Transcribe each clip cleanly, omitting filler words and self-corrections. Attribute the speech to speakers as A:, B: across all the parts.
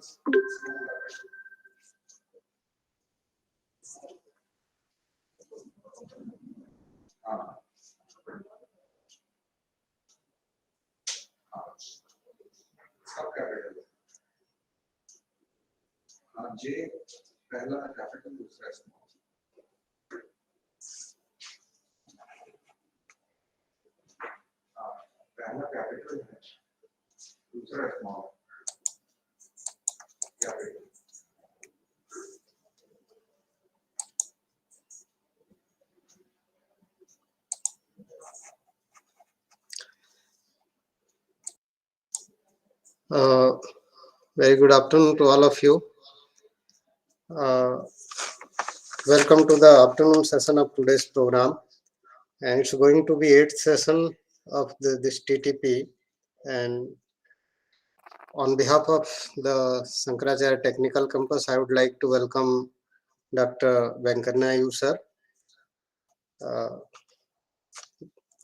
A: जे पहला कैपिटल, दूसरा स्मॉल। पहला कैपिटल है, दूसरा small capital.
B: Very good afternoon to all of you. Welcome to the afternoon session of today's program, and it's going to be 8th session of this TTP. And on behalf of the Shankaracharya Technical Campus, I would like to welcome Dr. Venkana Nayu sir.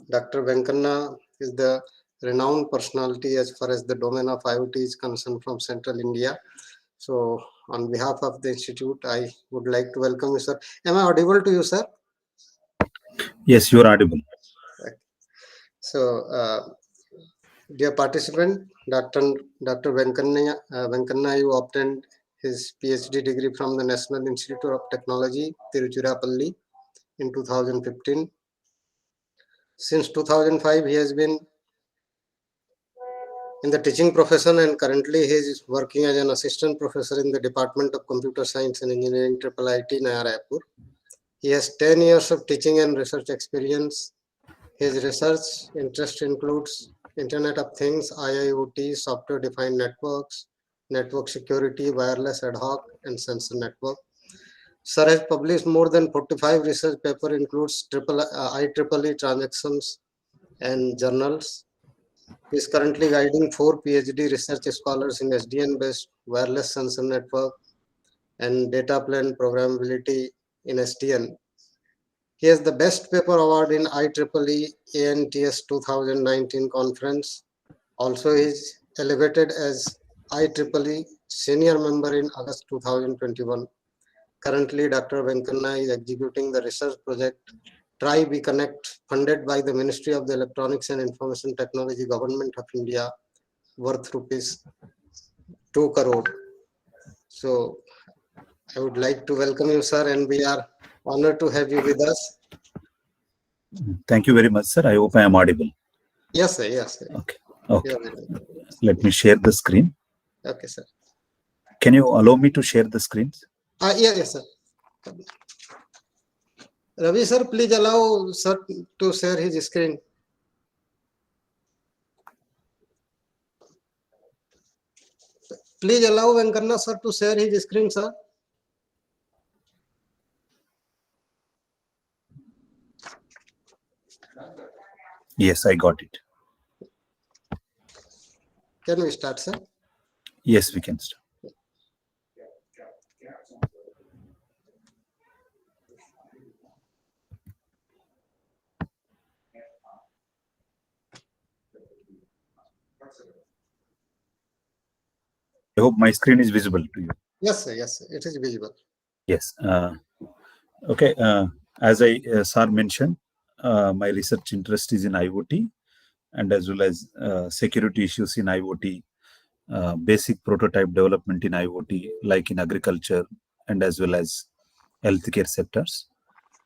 B: Dr. Venkana is the renowned personality as far as the domain of IoT is concerned from Central India. So on behalf of the institute, I would like to welcome you, sir. Am I audible to you, sir?
C: Yes, you are audible.
B: So, dear participant, Dr. Venkana, you obtained his PhD degree from the National Institute of Technology, Tiruchirappalli in 2015. Since 2005, he has been in the teaching profession, and currently he is working as an assistant professor in the Department of Computer Science and Engineering, IIIT, Naya Raipur. He has 10 years of teaching and research experience. His research interest includes Internet of Things, IIoT, software-defined networks, network security, wireless ad hoc, and sensor network. Sir has published more than 45 research papers, includes IEEE transactions and journals. He is currently guiding 4 PhD research scholars in SDN-based wireless sensor network and data plane programmability in SDN. He has the Best Paper Award in IEEE ANTS 2019 conference. Also, he is elevated as IEEE senior member in August 2021. Currently, Dr. Venkana is executing the research project Tri-B-Connect, funded by the Ministry of the Electronics and Information Technology, Government of India, worth rupees 2 crore. So, I would like to welcome you, sir, and we are honored to have you with us.
C: Thank you very much, sir. I hope I am audible.
B: Yes, sir. Yes, sir.
C: Okay. Okay. Let me share the screen.
B: Okay, sir.
C: Can you allow me to share the screens?
B: Yes, sir. Ravi, sir, please allow sir to share his screen. Please allow Venkana sir to share his screen, sir.
C: Yes, I got it.
B: Can we start, sir?
C: Yes, we can start. I hope my screen is visible to you.
B: Yes, sir. Yes, sir. It is visible.
C: Yes. Okay. As sir mentioned, my research interest is in IoT and as well as security issues in IoT, basic prototype development in IoT, like in agriculture and as well as healthcare sectors.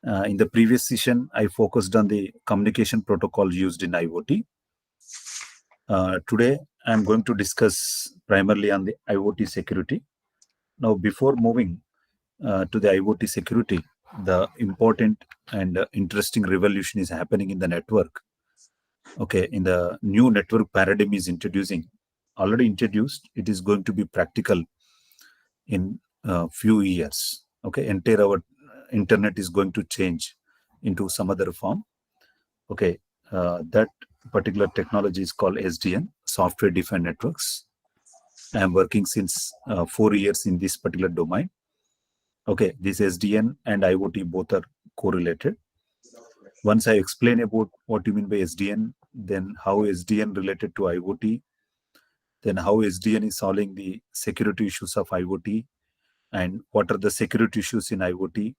C: In the previous session, I focused on the communication protocol used in IoT. Today, I'm going to discuss primarily on the IoT security. Now, before moving to the IoT security, the important and interesting revolution is happening in the network. Okay, in the new network paradigm is already introduced. It is going to be practical in a few years. Okay, entire our internet is going to change into some other form. Okay, that particular technology is called SDN, software defined networks. I am working since 4 years in this particular domain. Okay, this SDN and IoT both are correlated. Once I explain about what you mean by SDN, then how SDN related to IoT, then how SDN is solving the security issues of IoT, and what are the security issues in IoT,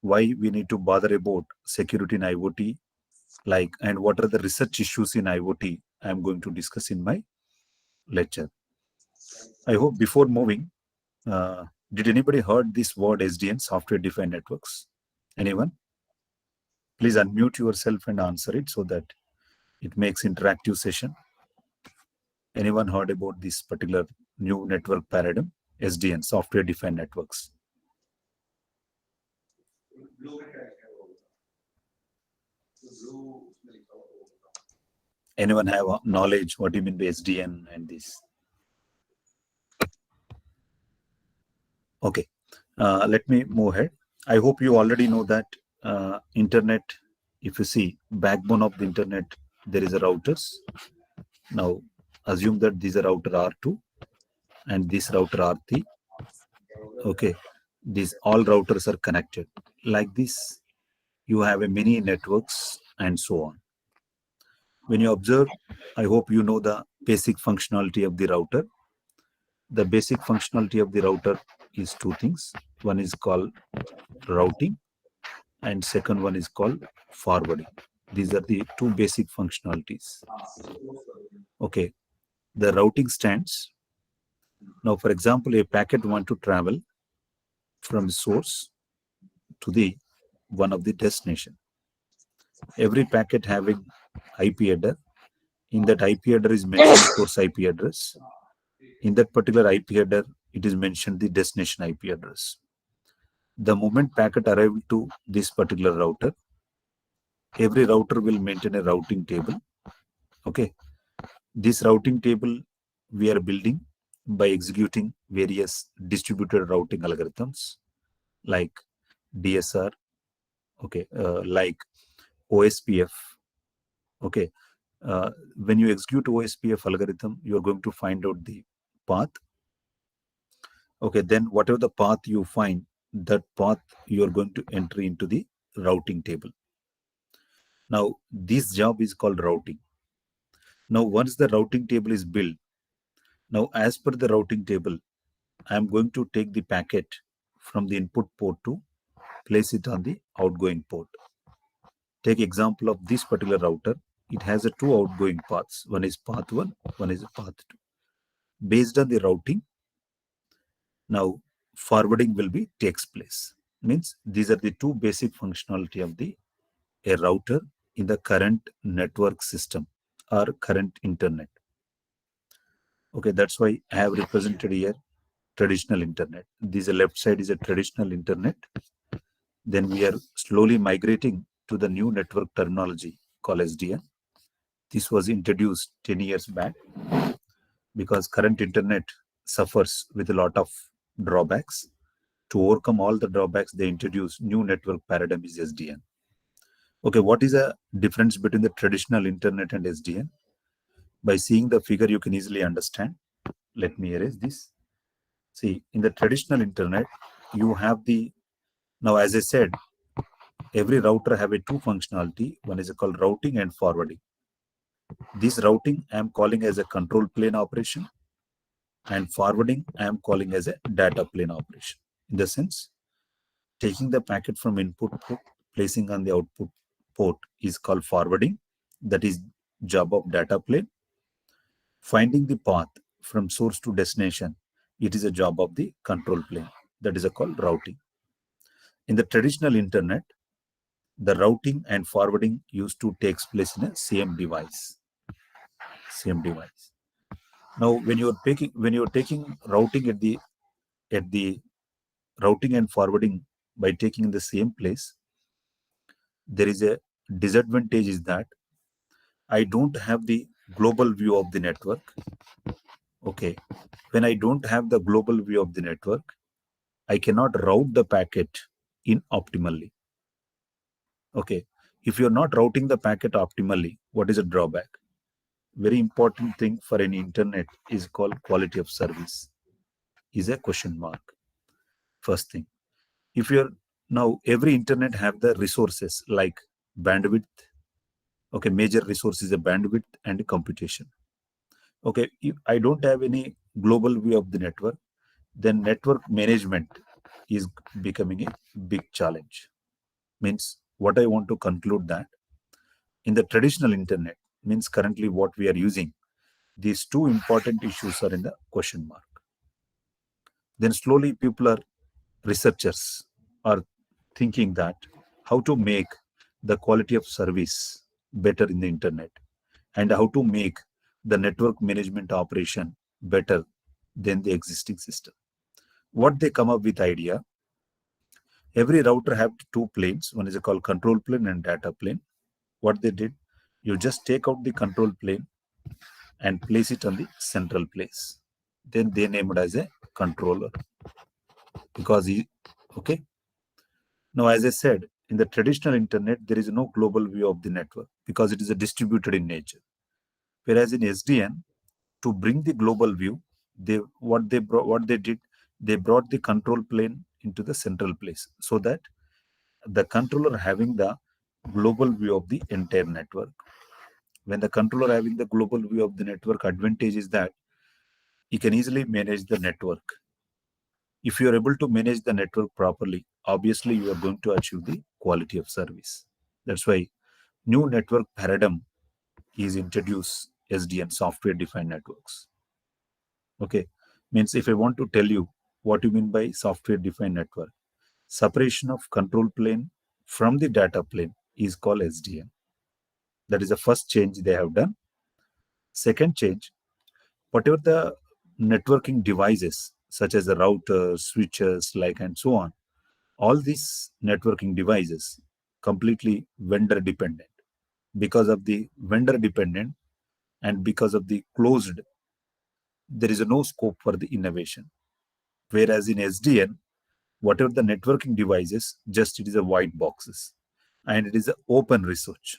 C: why we need to bother about security in IoT, and what are the research issues in IoT. I am going to discuss in my lecture. I hope before moving, did anybody heard this word SDN, software defined networks? Anyone? Please unmute yourself and answer it so that it makes interactive session. Anyone heard about this particular new network paradigm, SDN, software defined networks? Anyone have knowledge what do you mean by SDN and this? Okay, let me move ahead. I hope you already know that internet, if you see backbone of the internet, there is a routers. Now assume that these are router R2 and this router R3. Okay, these all routers are connected like this. You have a many networks and so on. When you observe, I hope you know the basic functionality of the router. The basic functionality of the router is two things. One is called routing and second one is called forwarding. These are the two basic functionalities. Okay, the routing stands. Now, for example, a packet want to travel from source to the one of the destination. Every packet having IP header. In that IP header is mentioned source IP address. In that particular IP header, it is mentioned the destination IP address. The moment packet arrived to this particular router, every router will maintain a routing table. Okay, this routing table we are building by executing various distributed routing algorithms like DSR, okay, like OSPF. Okay, when you execute OSPF algorithm, you are going to find out the path. Okay, then whatever the path you find, that path you are going to enter into the routing table. Now, this job is called routing. Now, once the routing table is built, now as per the routing table, I am going to take the packet from the input port to place it on the outgoing port. Take example of this particular router. It has a two outgoing paths. One is path 1, one is path 2. Based on the routing, now forwarding will be takes place. Means these are the two basic functionality of a router in the current network system or current internet. Okay, that's why I have represented here traditional internet. This left side is a traditional internet. Then we are slowly migrating to the new network terminology called SDN. This was introduced 10 years back because current internet suffers with a lot of drawbacks. To overcome all the drawbacks, they introduced new network paradigm is SDN. Okay, what is the difference between the traditional internet and SDN? By seeing the figure, you can easily understand. Let me erase this. See, in the traditional internet, you have now as I said, every router have a two functionality. One is called routing and forwarding. This routing I am calling as a control plane operation, and forwarding I am calling as a data plane operation. In the sense, taking the packet from input port, placing on the output port is called forwarding. That is job of data plane. Finding the path from source to destination, it is a job of the control plane. That is called routing. In the traditional internet, the routing and forwarding used to takes place in a same device. Now, when you are taking routing at the routing and forwarding by taking in the same place, there is a disadvantage is that I don't have the global view of the network. Okay, when I don't have the global view of the network, I cannot route the packet in optimally. Okay, if you're not routing the packet optimally, what is a drawback? Very important thing for any internet is called quality of service. Is a question mark. First thing, if you're now every internet have the resources like bandwidth. Okay, major resource is a bandwidth and computation. Okay, if I don't have any global view of the network, then network management is becoming a big challenge. Means what I want to conclude that in the traditional internet, means currently what we are using, these two important issues are in the question mark. Then slowly researchers are thinking that how to make the quality of service better in the internet and how to make the network management operation better than the existing system. What they come up with idea, every router have two planes. One is called control plane and data plane. What they did, you just take out the control plane and place it on the central place. Then they named it as a controller because okay. Now, as I said, in the traditional internet, there is no global view of the network because it is a distributed in nature. Whereas in SDN, to bring the global view, what they did, they brought the control plane into the central place so that the controller having the global view of the entire network. When the controller having the global view of the network, advantage is that you can easily manage the network. If you are able to manage the network properly, obviously you are going to achieve the quality of service. That's why new network paradigm is introduced SDN, software defined networks. Okay, means if I want to tell you what you mean by software defined network, separation of control plane from the data plane is called SDN. That is the first change they have done. Second change, whatever the networking devices such as the routers, switches, like and so on, all these networking devices completely vendor dependent. Because of the vendor dependent and because of the closed, there is no scope for the innovation. Whereas in SDN, whatever the networking devices, just it is a white boxes and it is an open research.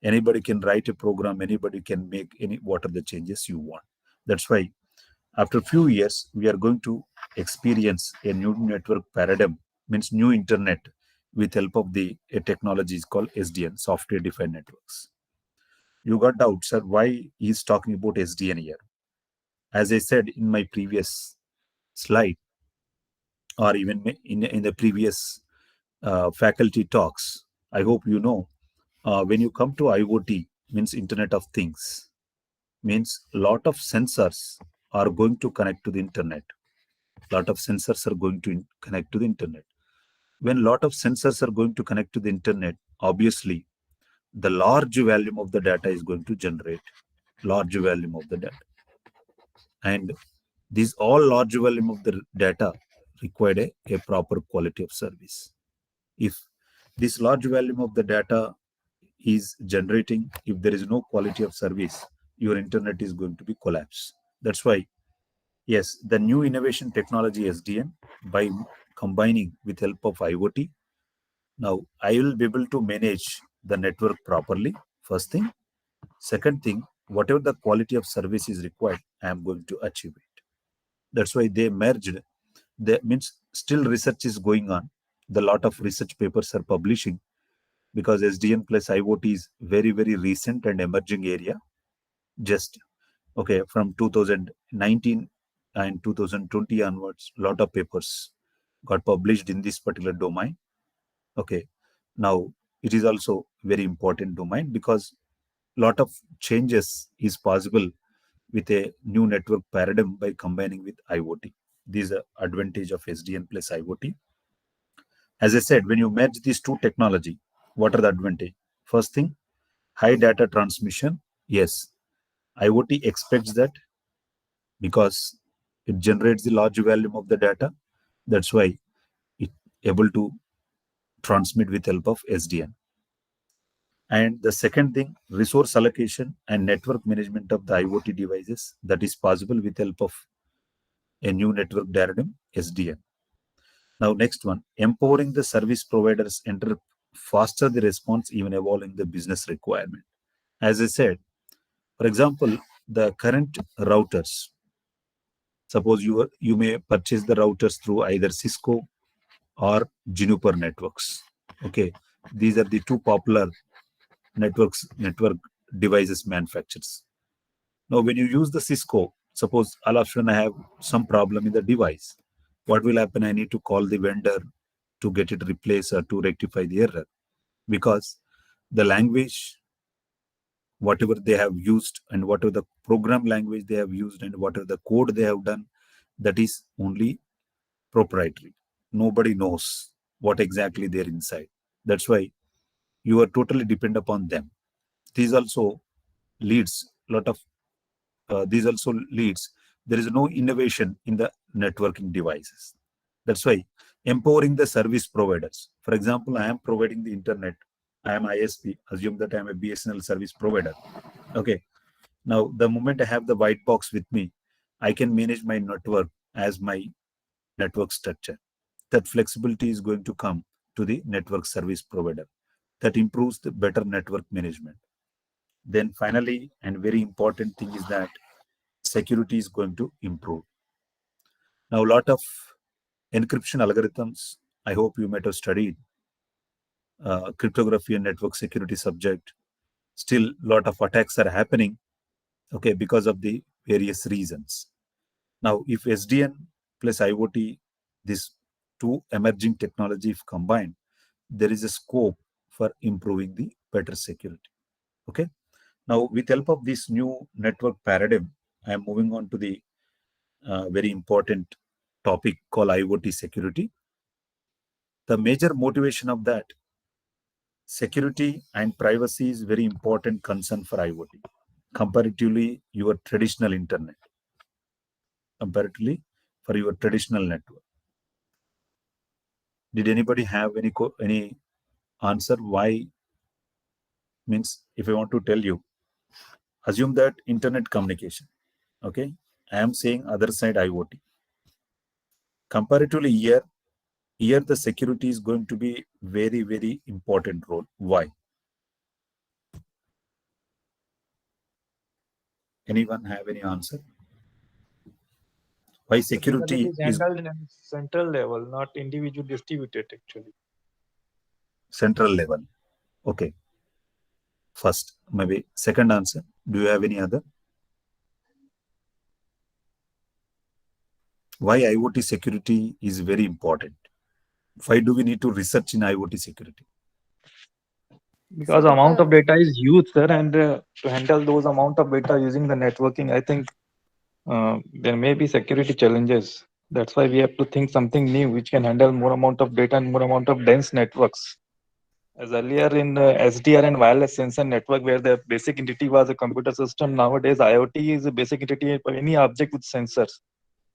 C: Anybody can write a program, anybody can make any what are the changes you want. That's why after a few years, we are going to experience a new network paradigm, means new internet with help of the a technology is called SDN, software defined networks. You got doubts, sir, why he's talking about SDN here? As I said in my previous slide, or even in the previous faculty talks, I hope you know, when you come to IoT, means Internet of Things, means lot of sensors are going to connect to the internet. Lot of sensors are going to connect to the internet. When lot of sensors are going to connect to the internet, obviously the large volume of the data is going to generate large volume of the data, and these all large volume of the data required a proper quality of service. If this large volume of the data is generating, if there is no quality of service, your internet is going to be collapsed. That's why, yes, the new innovation technology SDN, by combining with help of IoT, now I will be able to manage the network properly. First thing. Second thing, whatever the quality of service is required, I am going to achieve it. That's why they merged. That means still research is going on. The lot of research papers are publishing because SDN plus IoT is very, very recent and emerging area. Just okay, from 2019 and 2020 onwards, lot of papers got published in this particular domain. Okay, now it is also very important domain because lot of changes is possible with a new network paradigm by combining with IoT. These are advantage of SDN plus IoT. As I said, when you merge these two technology, what are the advantage? First thing, high data transmission. Yes, IoT expects that because it generates the large volume of the data. That's why it able to transmit with help of SDN. And the second thing, resource allocation and network management of the IoT devices, that is possible with help of a new network paradigm, SDN. Now, next one, empowering the service providers enter faster the response, even evolving the business requirement. As I said, for example, the current routers, suppose you may purchase the routers through either Cisco or Juniper networks. Okay, these are the two popular network devices manufacturers. Now, when you use the Cisco, suppose all of a sudden I have some problem in the device. What will happen? I need to call the vendor to get it replaced or to rectify the error, because the language, whatever they have used and whatever the program language they have used and whatever the code they have done, that is only proprietary. Nobody knows what exactly they're inside. That's why you are totally dependent upon them. These also leads there is no innovation in the networking devices. That's why empowering the service providers. For example, I am providing the internet. I am ISP. Assume that I am a BSNL service provider. Okay. Now, the moment I have the white box with me, I can manage my network as my network structure. That flexibility is going to come to the network service provider. That improves the better network management. Then finally, and very important thing is that security is going to improve. Now, a lot of encryption algorithms, I hope you might have studied cryptography and network security subject. Still, a lot of attacks are happening, okay, because of the various reasons. Now, if SDN plus IoT, these two emerging technology if combined, there is a scope for improving the better security. Okay. Now, with help of this new network paradigm, I am moving on to the very important topic called IoT security. The major motivation of that, security and privacy is very important concern for IoT, comparatively your traditional internet, comparatively for your traditional network. Did anybody have any answer why? Means, if I want to tell you, assume that internet communication, okay, I am saying other side IoT. Comparatively here the security is going to be very, very important role. Why? Anyone have any answer? Why security
D: It is handled in a central level, not individual distributed actually.
C: Central level? Okay. First, maybe second answer. Do you have any other? Why IoT security is very important? Why do we need to research in IoT security?
D: Because the amount of data is huge, sir, and to handle those amount of data using the networking, I think there may be security challenges. That's why we have to think something new which can handle more amount of data and more amount of dense networks. As earlier in SDR and wireless sensor network, where the basic entity was a computer system, nowadays IoT is a basic entity for any object with sensors.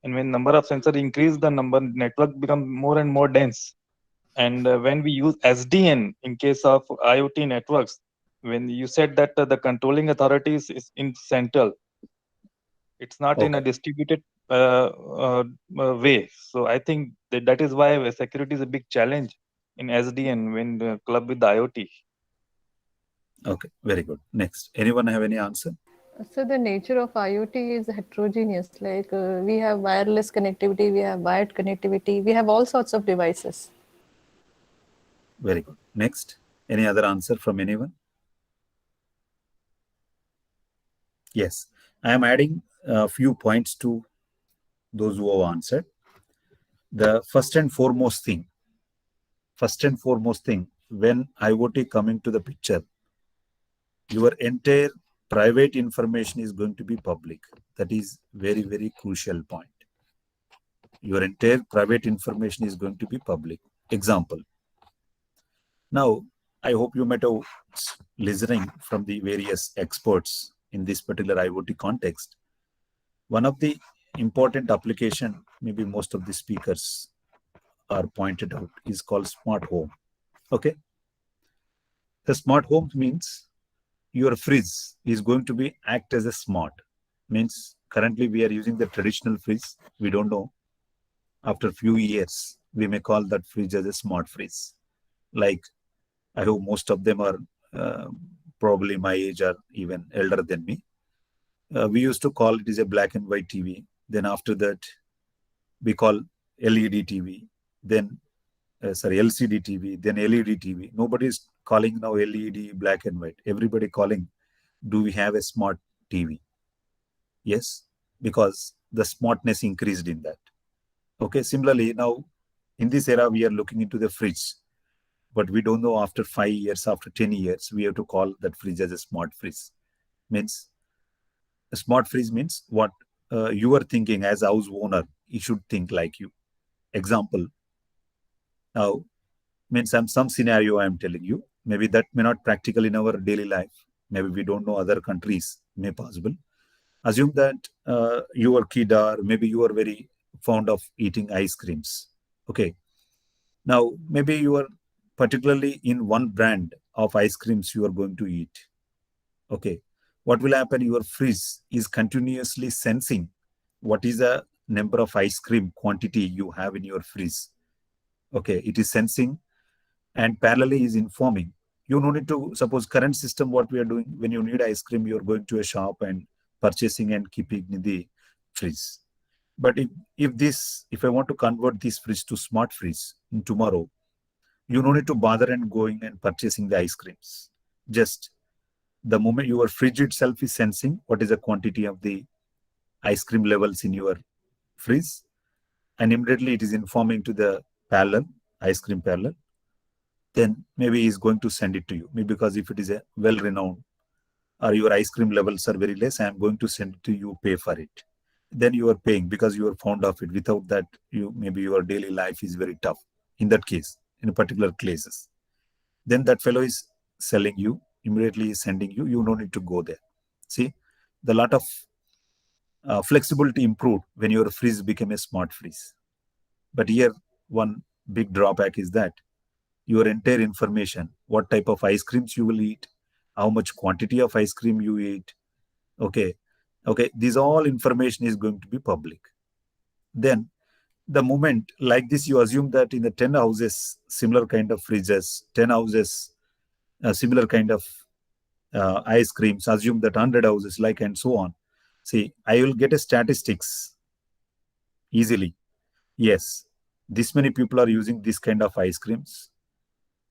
D: And when number of sensors increase, the network become more and more dense. And when we use SDN in case of IoT networks, when you said that the controlling authorities is in central, it's not in a distributed way. So I think that is why security is a big challenge in SDN when club with the IoT.
C: Okay, very good. Next, anyone have any answer?
E: So the nature of IoT is heterogeneous. Like we have wireless connectivity, we have wired connectivity, we have all sorts of devices.
C: Very good. Next, any other answer from anyone? Yes, I am adding a few points to those who have answered. The first and foremost thing, when IoT coming to the picture, your entire private information is going to be public. That is very, very crucial point. Your entire private information is going to be public. Example. Now, I hope you might have listening from the various experts in this particular IoT context. One of the important application, maybe most of the speakers are pointed out, is called smart home. Okay. The smart home means your fridge is going to be act as a smart. Means currently we are using the traditional fridge. We don't know. After a few years, we may call that fridge as a smart fridge. Like, I hope most of them are probably my age or even elder than me. We used to call it as a black and white TV. Then after that, we call LED TV. Then, LCD TV. Then LED TV. Nobody is calling now LED black and white. Everybody calling, do we have a smart TV? Yes, because the smartness increased in that. Okay, similarly, now in this era, we are looking into the fridge, but we don't know after 5 years, after 10 years, we have to call that fridge as a smart fridge. Means a smart fridge means what you are thinking as house owner, he should think like you. Example, now means some scenario I am telling you. Maybe that may not practical in our daily life. Maybe we don't know other countries may possible. Assume that your kid or maybe you are very fond of eating ice creams. Okay. Now maybe you are particularly in one brand of ice creams you are going to eat. Okay. What will happen? Your fridge is continuously sensing what is the number of ice cream quantity you have in your fridge. Okay. It is sensing and parallelly is informing. You no need to suppose current system what we are doing when you need ice cream, you're going to a shop and purchasing and keeping in the fridge. But if I want to convert this fridge to smart fridge tomorrow, you no need to bother and going and purchasing the ice creams. Just the moment your fridge itself is sensing what is the quantity of the ice cream levels in your fridge, and immediately it is informing to the parallel, ice cream parallel, then maybe he's going to send it to you. Maybe because if it is a well-renowned or your ice cream levels are very less, I am going to send it to you, pay for it. Then you are paying because you are fond of it. Without that, maybe your daily life is very tough. In that case, in particular cases, then that fellow is selling you, immediately is sending you. You don't need to go there. See, the lot of flexibility improved when your fridge became a smart fridge. But here, one big drawback is that your entire information, what type of ice creams you will eat, how much quantity of ice cream you eat. Okay. This all information is going to be public. Then the moment like this, you assume that in the 10 houses, similar kind of fridges, 10 houses, similar kind of ice creams, assume that 100 houses like and so on. See, I will get a statistics easily. Yes, this many people are using this kind of ice creams.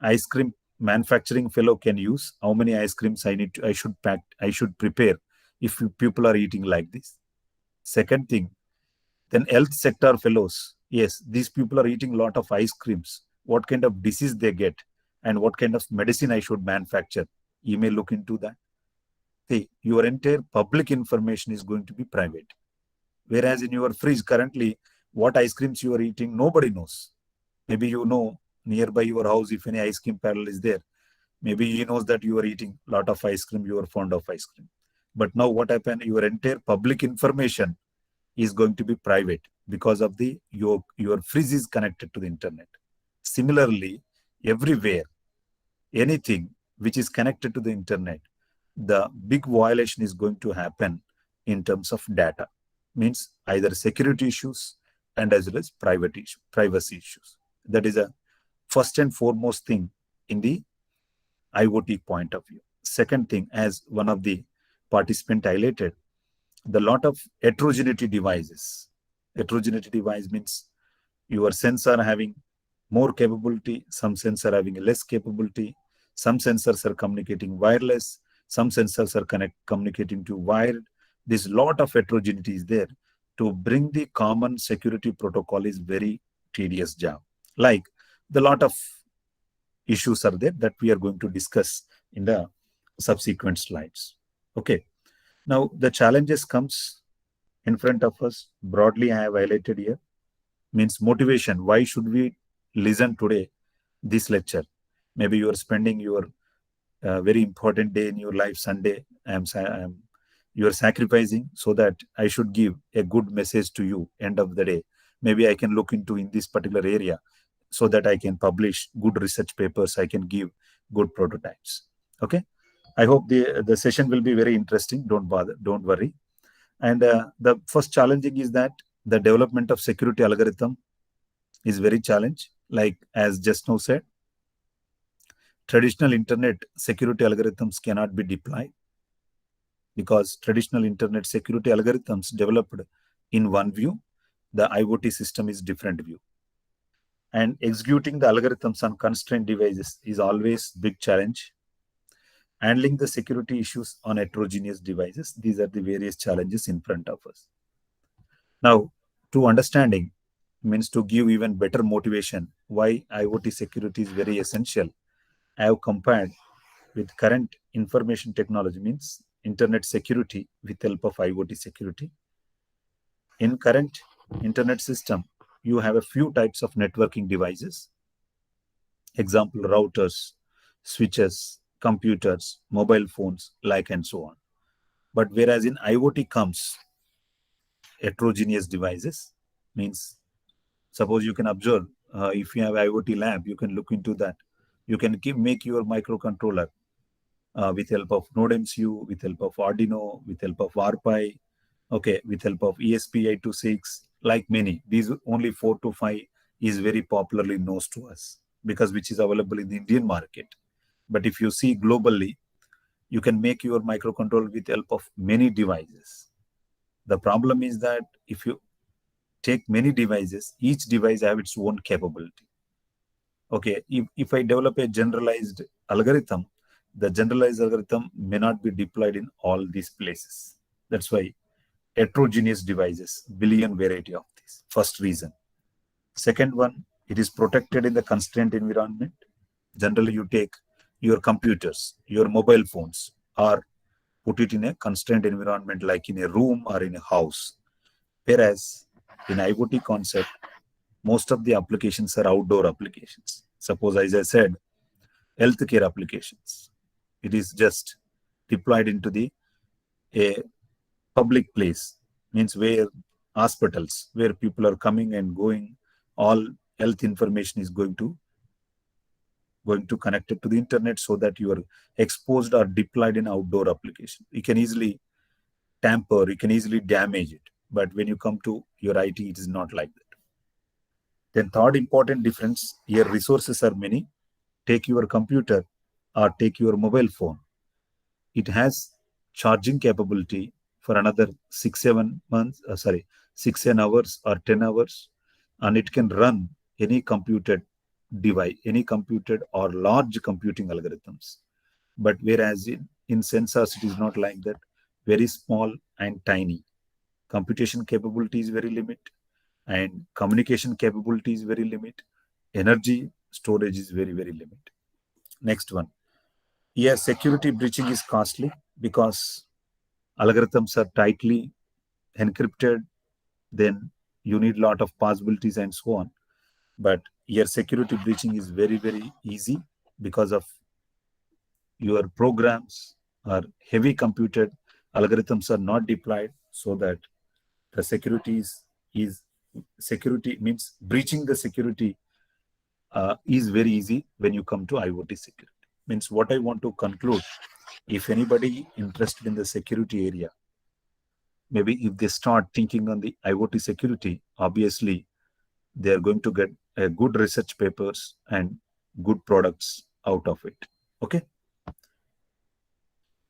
C: Ice cream manufacturing fellow can use how many ice creams I should prepare if people are eating like this. Second thing, then health sector fellows, yes, these people are eating a lot of ice creams, what kind of disease they get and what kind of medicine I should manufacture, you may look into that. See, your entire public information is going to be private, whereas in your fridge currently what ice creams you are eating nobody knows. Maybe you know nearby your house, if any ice cream parlor is there, maybe he knows that you are eating a lot of ice cream, you are fond of ice cream. But now what happened? Your entire public information is going to be private because of your fridge is connected to the internet. Similarly, everywhere, anything which is connected to the internet, the big violation is going to happen in terms of data. Means either security issues and as well as privacy issues. That is a first and foremost thing in the IoT point of view. Second thing, as one of the participants highlighted, the lot of heterogeneity devices. Heterogeneity device means your sensor having more capability, some sensor having less capability, some sensors are communicating wireless, some sensors are communicating to wired. This lot of heterogeneity is there. To bring the common security protocol is very tedious job. Like the lot of issues are there that we are going to discuss in the subsequent slides. Okay. Now the challenges comes in front of us. Broadly, I have highlighted here. Means motivation. Why should we listen today this lecture? Maybe you are spending your very important day in your life, Sunday. You are sacrificing so that I should give a good message to you end of the day. Maybe I can look into in this particular area so that I can publish good research papers. I can give good prototypes. Okay. I hope the session will be very interesting. Don't worry. And the first challenging is that the development of security algorithm is very challenging. Like as just now said, traditional internet security algorithms cannot be deployed because traditional internet security algorithms developed in one view, the IoT system is different view. And executing the algorithms on constrained devices is always big challenge. handling the security issues on heterogeneous devices. These are the various challenges in front of us. Now, to understanding means to give even better motivation why IoT security is very essential. I have compared with current information technology, means internet security with help of IoT security. In current internet system, you have a few types of networking devices. Example, routers, switches, computers, mobile phones, like and so on. But whereas in IoT comes heterogeneous devices, means suppose you can observe, if you have IoT lab, you can look into that. You can make your microcontroller with help of NodeMCU, with help of Arduino, with help of RPi, okay, with help of ESP8266, like many. These only 4 to 5 is very popularly known to us because which is available in the Indian market. But if you see globally, you can make your microcontroller with help of many devices. The problem is that if you take many devices, each device have its own capability. Okay, if I develop a generalized algorithm, the generalized algorithm may not be deployed in all these places. That's why heterogeneous devices, billion variety of these. First reason. Second one, it is protected in the constrained environment. Generally, you take your computers, your mobile phones, or put it in a constrained environment like in a room or in a house. Whereas in IoT concept, most of the applications are outdoor applications. Suppose, as I said, healthcare applications. It is just deployed into a public place, means where hospitals, where people are coming and going, all health information is going to connect it to the internet so that you are exposed or deployed in outdoor application. You can easily tamper, you can easily damage it. But when you come to your IT, it is not like that. Then third important difference, here resources are many. Take your computer or take your mobile phone. It has charging capability for another 6-7 hours or 10 hours, and it can run any computed device, any computed or large computing algorithms. But whereas in sensors, it is not like that. Very small and tiny. Computation capability is very limited, and communication capability is very limited. Energy storage is very, very limited. Next one. Here, security breaching is costly because algorithms are tightly encrypted. Then you need a lot of possibilities and so on. But here, security breaching is very, very easy because of your programs are heavy computed, algorithms are not deployed, so that the security means breaching the security is very easy when you come to IoT security. Means what I want to conclude, if anybody interested in the security area, maybe if they start thinking on the IoT security, obviously they are going to get good research papers and good products out of it. Okay.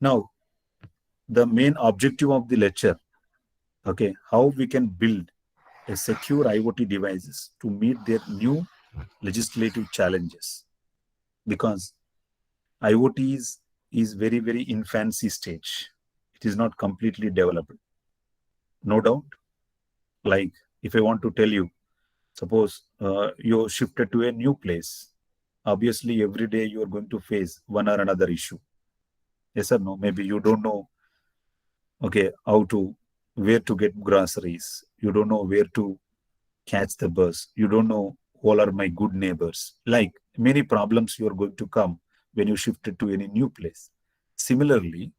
C: Now, the main objective of the lecture, okay, how we can build a secure IoT devices to meet their new legislative challenges, because IoT is very, very infancy stage. It is not completely developed. No doubt. Like if I want to tell you, suppose you shifted to a new place, obviously every day you are going to face one or another issue. Yes or no? Maybe you don't know, okay, where to get groceries. You don't know where to catch the bus. You don't know all are my good neighbors. Like many problems you are going to come when you shifted to any new place. Similarly,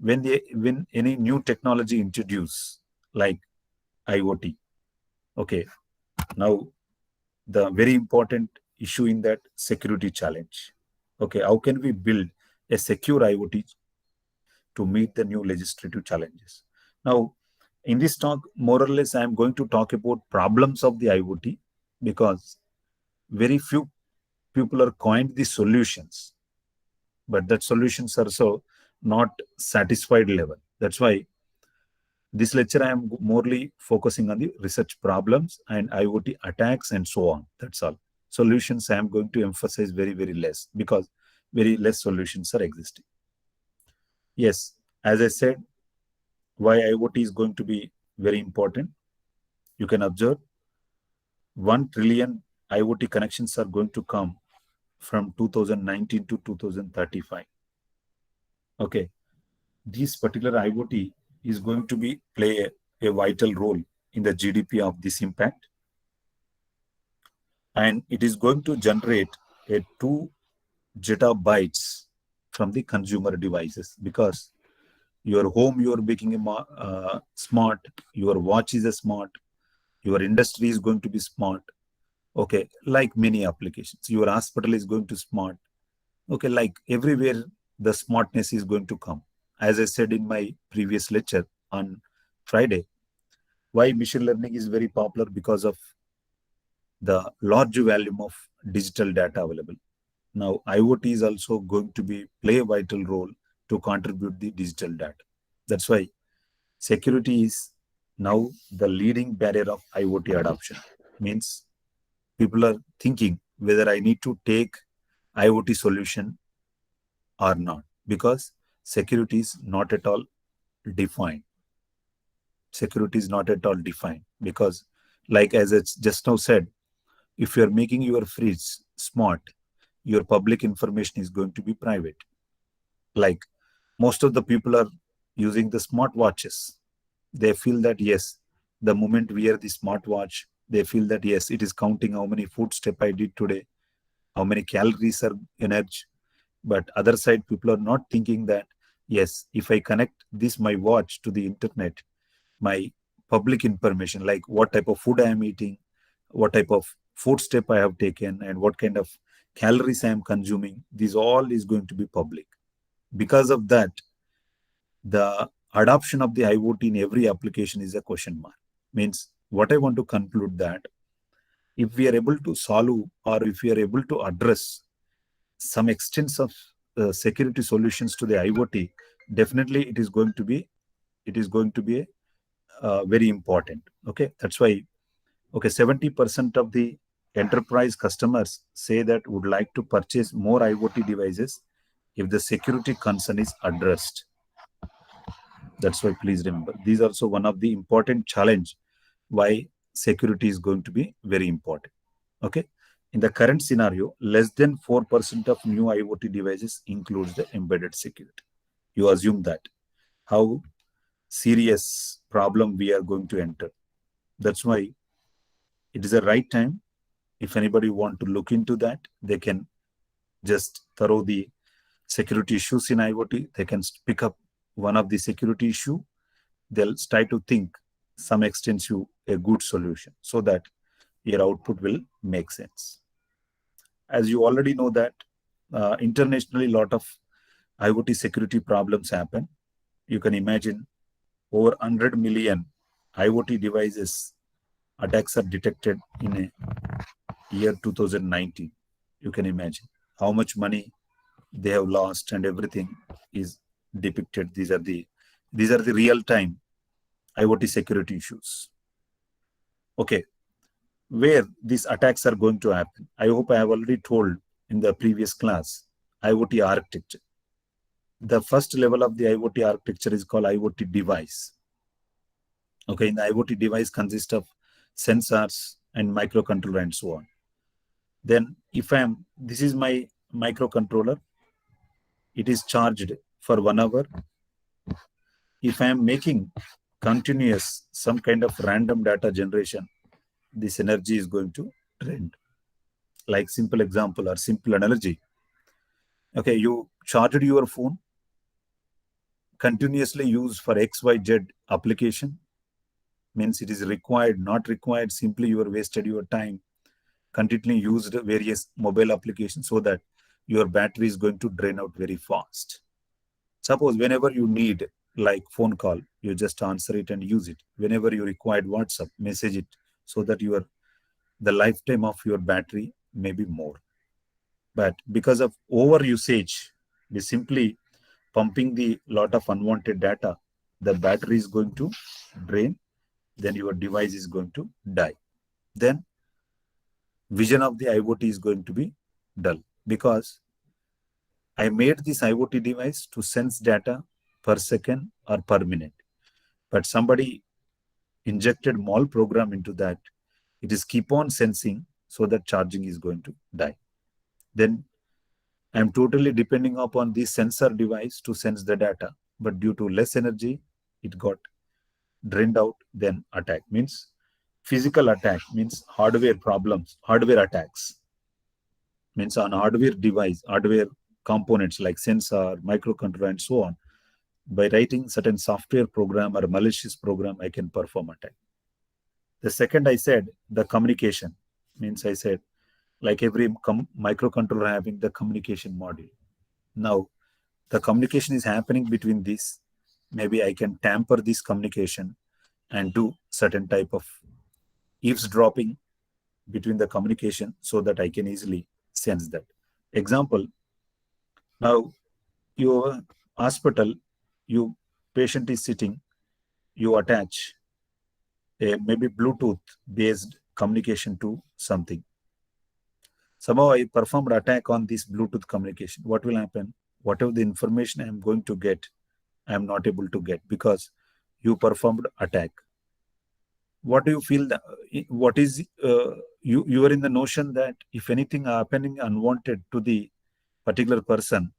C: when any new technology introduced, like IoT, okay, now the very important issue in that security challenge. Okay, how can we build a secure IoT to meet the new legislative challenges? Now, in this talk, more or less, I am going to talk about problems of the IoT, because very few people are coined the solutions, but that solutions are so not satisfied level. That's why this lecture I am morely focusing on the research problems and IoT attacks and so on. That's all. Solutions I am going to emphasize very, very less, because very less solutions are existing. Yes, as I said, why IoT is going to be very important. You can observe 1 trillion IoT connections are going to come from 2019 to 2035. Okay, this particular IoT is going to be play a vital role in the GDP of this impact, and it is going to generate a 2 zettabytes from the consumer devices, because your home you are making smart, your watch is a smart, your industry is going to be smart. Okay, like many applications, your hospital is going to smart. Okay, like everywhere the smartness is going to come. As I said in my previous lecture on Friday, why machine learning is very popular, because of the large volume of digital data available. Now IoT is also going to be play a vital role to contribute the digital data. That's why security is now the leading barrier of IoT adoption. Means people are thinking whether I need to take IoT solution or not, because security is not at all defined. Security is not at all defined because, like as I just now said, if you're making your fridge smart, your public information is going to be private. Like most of the people are using the smartwatches. They feel that yes, the moment we wear the smartwatch, they feel that yes, it is counting how many food step I did today, how many calories are energy. But other side, people are not thinking that yes, if I connect this my watch to the internet, my public information like what type of food I am eating, what type of food step I have taken, and what kind of calories I am consuming, this all is going to be public. Because of that, the adoption of the IoT in every application is a question mark. Means what I want to conclude that if we are able to solve, or if we are able to address some extents of security solutions to the IoT, definitely it is going to be very important. Okay, that's why 70% of the enterprise customers say that would like to purchase more IoT devices if the security concern is addressed. That's why please remember, these are also one of the important challenge why security is going to be very important. Okay, in the current scenario, less than 4% of new IoT devices includes the embedded security. You assume that how serious problem we are going to enter. That's why it is a right time. If anybody want to look into that, they can just thorough the security issues in IoT. They can pick up one of the security issue. They'll try to think some extensive a good solution so that your output will make sense. As you already know that internationally, a lot of IoT security problems happen. You can imagine over 100 million IoT devices attacks are detected in a year 2019. You can imagine how much money they have lost, and everything is depicted. These are the real time IoT security issues. Okay, where these attacks are going to happen? I hope I have already told in the previous class IoT architecture. The first level of the IoT architecture is called IoT device. Okay, in the IoT device consists of sensors and microcontroller and so on. Then if this is my microcontroller, it is charged for 1 hour. If I am making continuous some kind of random data generation, this energy is going to drain. Like simple example or simple analogy. Okay, you charged your phone, continuously used for XYZ application, means it is required, not required, simply you are wasted your time, continually used various mobile applications, so that your battery is going to drain out very fast. Suppose whenever you need like phone call, you just answer it and use it. Whenever you required WhatsApp, message it, so that the lifetime of your battery may be more. But because of over usage, we simply pumping the lot of unwanted data, the battery is going to drain, then your device is going to die. Then vision of the IoT is going to be dull, because I made this IoT device to sense data per second or per minute. But somebody injected mall program into that, it is keep on sensing so that charging is going to die. Then I'm totally depending upon this sensor device to sense the data, but due to less energy, it got drained out. Then attack means physical attack, means hardware problems, hardware attacks, means on hardware device, hardware components like sensor, microcontroller, and so on. By writing certain software program or malicious program, I can perform attack. The second I said, the communication, means I said, like every microcontroller having the communication module. Now, the communication is happening between these. Maybe I can tamper this communication and do certain type of eavesdropping between the communication so that I can easily sense that. Example, now your hospital, you patient is sitting, you attach a maybe Bluetooth based communication to something. Somehow I performed attack on this Bluetooth communication. What will happen? Whatever the information I am going to get, I am not able to get because you performed attack. What do you feel? What is you are in the notion that if anything happening unwanted to the particular person,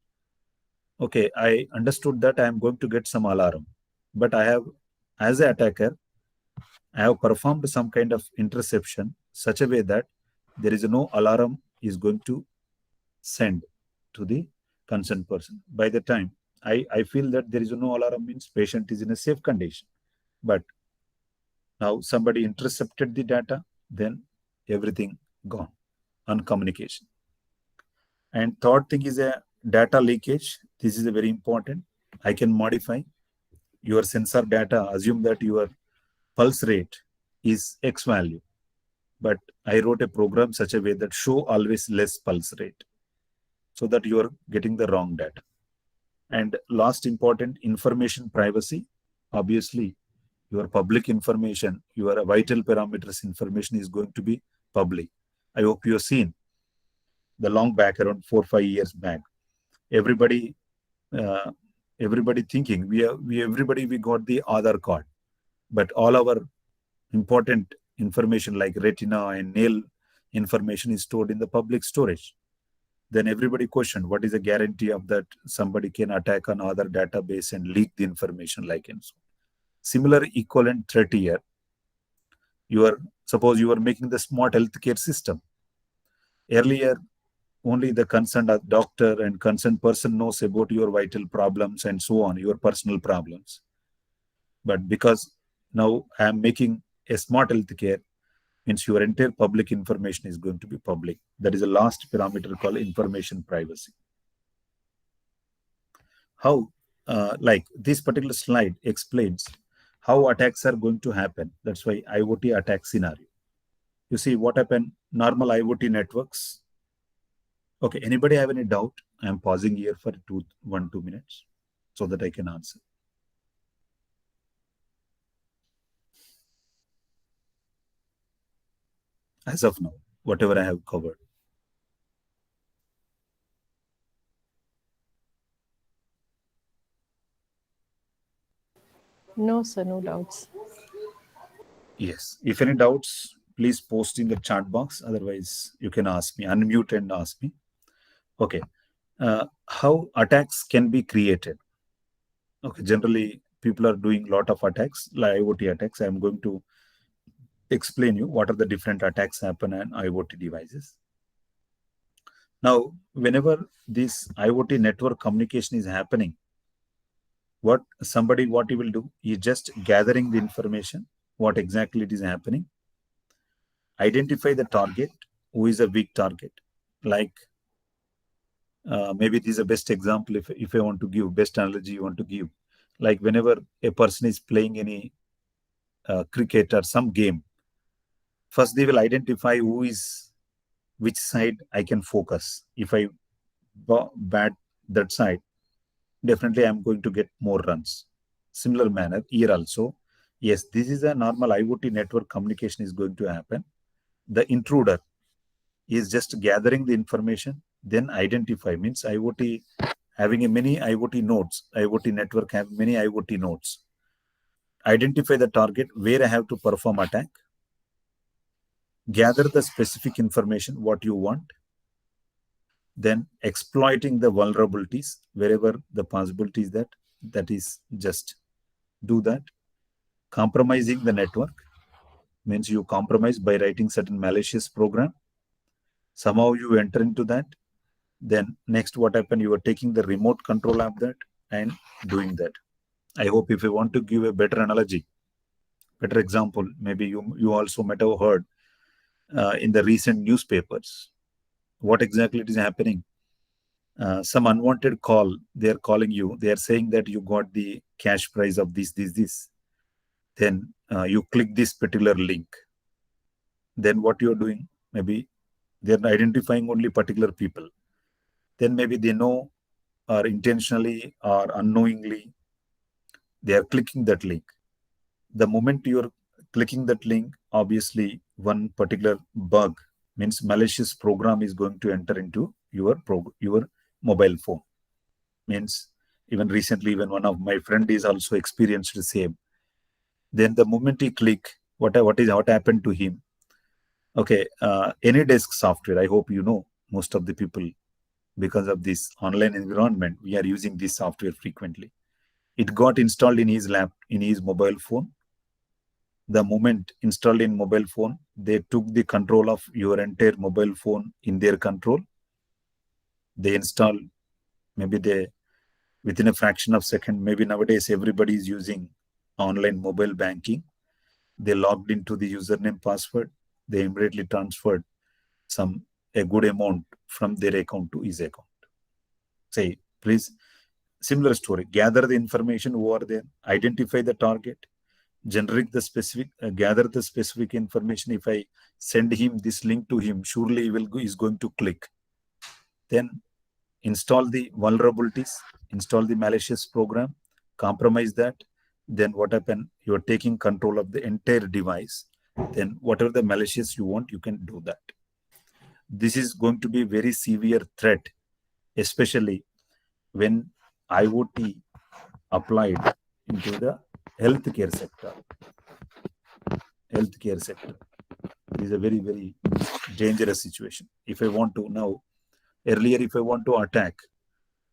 C: okay, I understood that I am going to get some alarm, but I have, as an attacker, I have performed some kind of interception such a way that there is no alarm is going to send to the concerned person. By the time I feel that there is no alarm, means patient is in a safe condition. But now somebody intercepted the data, then everything gone on communication. And third thing is a data leakage. This is a very important. I can modify your sensor data, assume that your pulse rate is X value, but I wrote a program such a way that show always less pulse rate so that you are getting the wrong data. And last important, information privacy. Obviously, your public information, your vital parameters information is going to be public. I hope you have seen the long back, around 4 or 5 years back. Everybody thinking we got the Aadhaar card, but all our important information like retina and nail information is stored in the public storage. Then everybody questioned what is the guarantee of that somebody can attack on other database and leak the information like and so. Similar equivalent threat here. Suppose you are making the smart healthcare system. Earlier, only the concerned doctor and concerned person knows about your vital problems and so on, your personal problems. But because now I am making a smart healthcare, means your entire public information is going to be public. That is the last parameter called information privacy. How, like this particular slide explains how attacks are going to happen. That's why IoT attack scenario. You see what happened, normal IoT networks. Okay, anybody have any doubt? I am pausing here for 1-2 minutes so that I can answer. As of now, whatever I have covered.
E: No, sir, no doubts.
C: Yes, if any doubts, please post in the chat box. Otherwise, you can ask me, unmute and ask me. Okay, how attacks can be created? Okay, generally people are doing a lot of attacks, like IoT attacks. I'm going to explain you what are the different attacks happen on IoT devices. Now, whenever this IoT network communication is happening, what he will do is just gathering the information, what exactly it is happening, identify the target, who is a weak target. Like maybe this is the best example if I want to give, best analogy you want to give. Like whenever a person is playing any cricket or some game, first they will identify which side I can focus. If I bat that side, definitely I'm going to get more runs. Similar manner here also. Yes, this is a normal IoT network communication is going to happen. The intruder is just gathering the information, then identify, means IoT having a many IoT nodes, IoT network have many IoT nodes. Identify the target where I have to perform attack. Gather the specific information, what you want. Then exploiting the vulnerabilities wherever the possibility is that is just do that. Compromising the network means you compromise by writing certain malicious program. Somehow you enter into that. Then next what happened, you are taking the remote control of that and doing that. I hope if you want to give a better analogy, better example, maybe you also might have heard in the recent newspapers, what exactly is happening. Some unwanted call, they're calling you, they're saying that you got the cash prize of this. Then you click this particular link. Then what you're doing, maybe they're identifying only particular people. Then maybe they know or intentionally or unknowingly, they are clicking that link. The moment you're clicking that link, obviously one particular bug, means malicious program, is going to enter into your mobile phone. Means even recently, even one of my friend is also experienced the same. Then the moment he click, what happened to him? Okay, AnyDesk software, I hope you know, most of the people, because of this online environment, we are using this software frequently. It got installed in his in his mobile phone. The moment installed in mobile phone, they took the control of your entire mobile phone in their control. They install, maybe within a fraction of a second, maybe nowadays everybody is using online mobile banking. They logged into the username password. They immediately transferred a good amount from their account to his account. Say, please, similar story. Gather the information over there, identify the target, generate the specific, gather the specific information. If I send him this link to him, surely he's going to click. Then install the vulnerabilities, install the malicious program, compromise that. Then what happened? You're taking control of the entire device. Then whatever the malicious you want, you can do that. This is going to be a very severe threat, especially when IoT applied into the healthcare sector. Healthcare sector is a very, very dangerous situation. If I want to now, earlier, if I want to attack,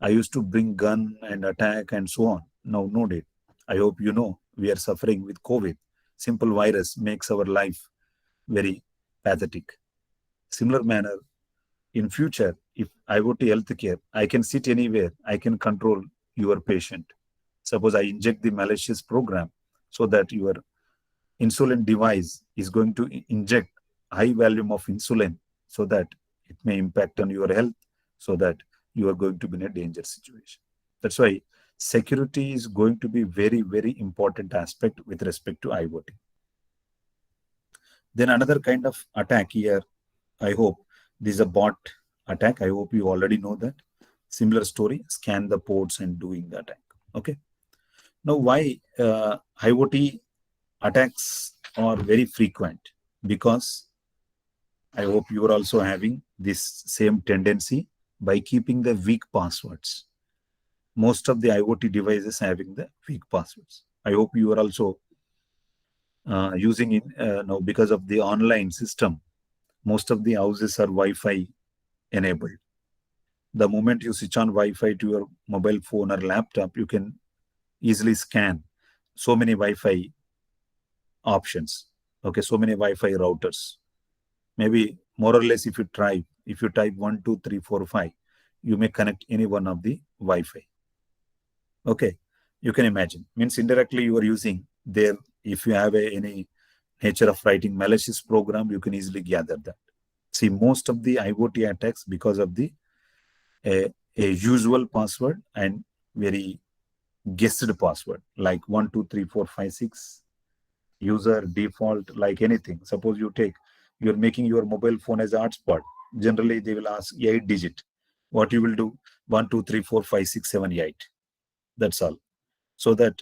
C: I used to bring gun and attack and so on. Now, no need. I hope you know we are suffering with COVID. Simple virus makes our life very pathetic. Similar manner, in future, if IoT healthcare, I can sit anywhere, I can control your patient. Suppose I inject the malicious program so that your insulin device is going to inject high volume of insulin so that it may impact on your health, so that you are going to be in a dangerous situation. That's why security is going to be very, very important aspect with respect to IoT. Then another kind of attack here, I hope this is a bot attack. I hope you already know that. Similar story, scan the ports and doing the attack. Okay. Now, why IoT attacks are very frequent? Because I hope you are also having this same tendency by keeping the weak passwords. Most of the IoT devices having the weak passwords. I hope you are also using it now because of the online system. Most of the houses are Wi-Fi enabled. The moment you switch on Wi-Fi to your mobile phone or laptop, you can easily scan so many Wi-Fi options. Okay, so many Wi-Fi routers. Maybe more or less, if you type 1, 2, 3, 4, 5, you may connect any one of the Wi-Fi. Okay, you can imagine. Means indirectly you are using there. If you have any nature of writing malicious program, you can easily gather that. See, most of the IoT attacks because of the a usual password and very guessed password, like 1, 2, 3, 4, 5, 6, user default, like anything. Suppose you're making your mobile phone as a hotspot. Generally, they will ask 8 digit. What you will do? 1, 2, 3, 4, 5, 6, 7, 8. That's all. So that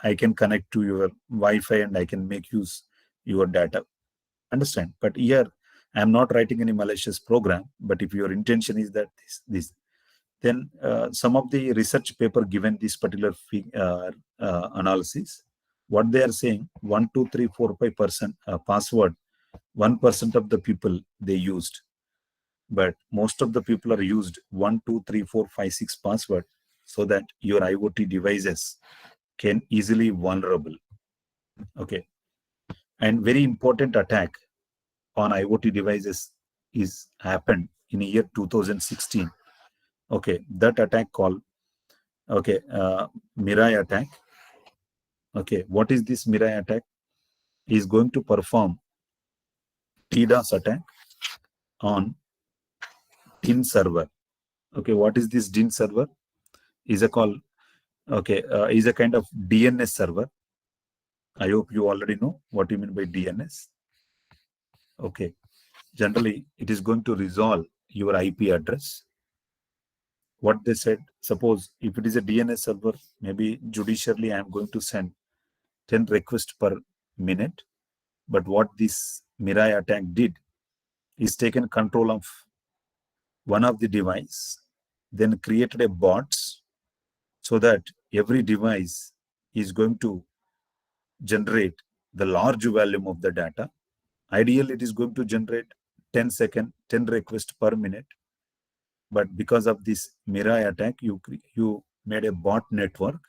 C: I can connect to your Wi-Fi and I can make use your data. Understand? But here, I'm not writing any malicious program. But if your intention is that this, Then some of the research paper given this particular analysis, what they are saying, 1, 2, 3, 4, 5% password, 1% of the people they used, but most of the people are used 1, 2, 3, 4, 5, 6 password, so that your IoT devices can easily vulnerable. Okay, and very important attack on IoT devices is happened in the year 2016. Okay, that attack called Mirai attack. Okay, what is this Mirai attack? Is going to perform DDoS attack on DIN server. Okay, what is this DIN server? Is a is a kind of DNS server. I hope you already know what you mean by DNS. Okay, generally it is going to resolve your IP address. What they said, suppose if it is a DNS server, maybe judicially I am going to send 10 requests per minute. But what this Mirai attack did is taken control of one of the device, then created a bots so that every device is going to generate the large volume of the data. Ideally, it is going to generate 10 requests per minute. But because of this Mirai attack, you made a bot network,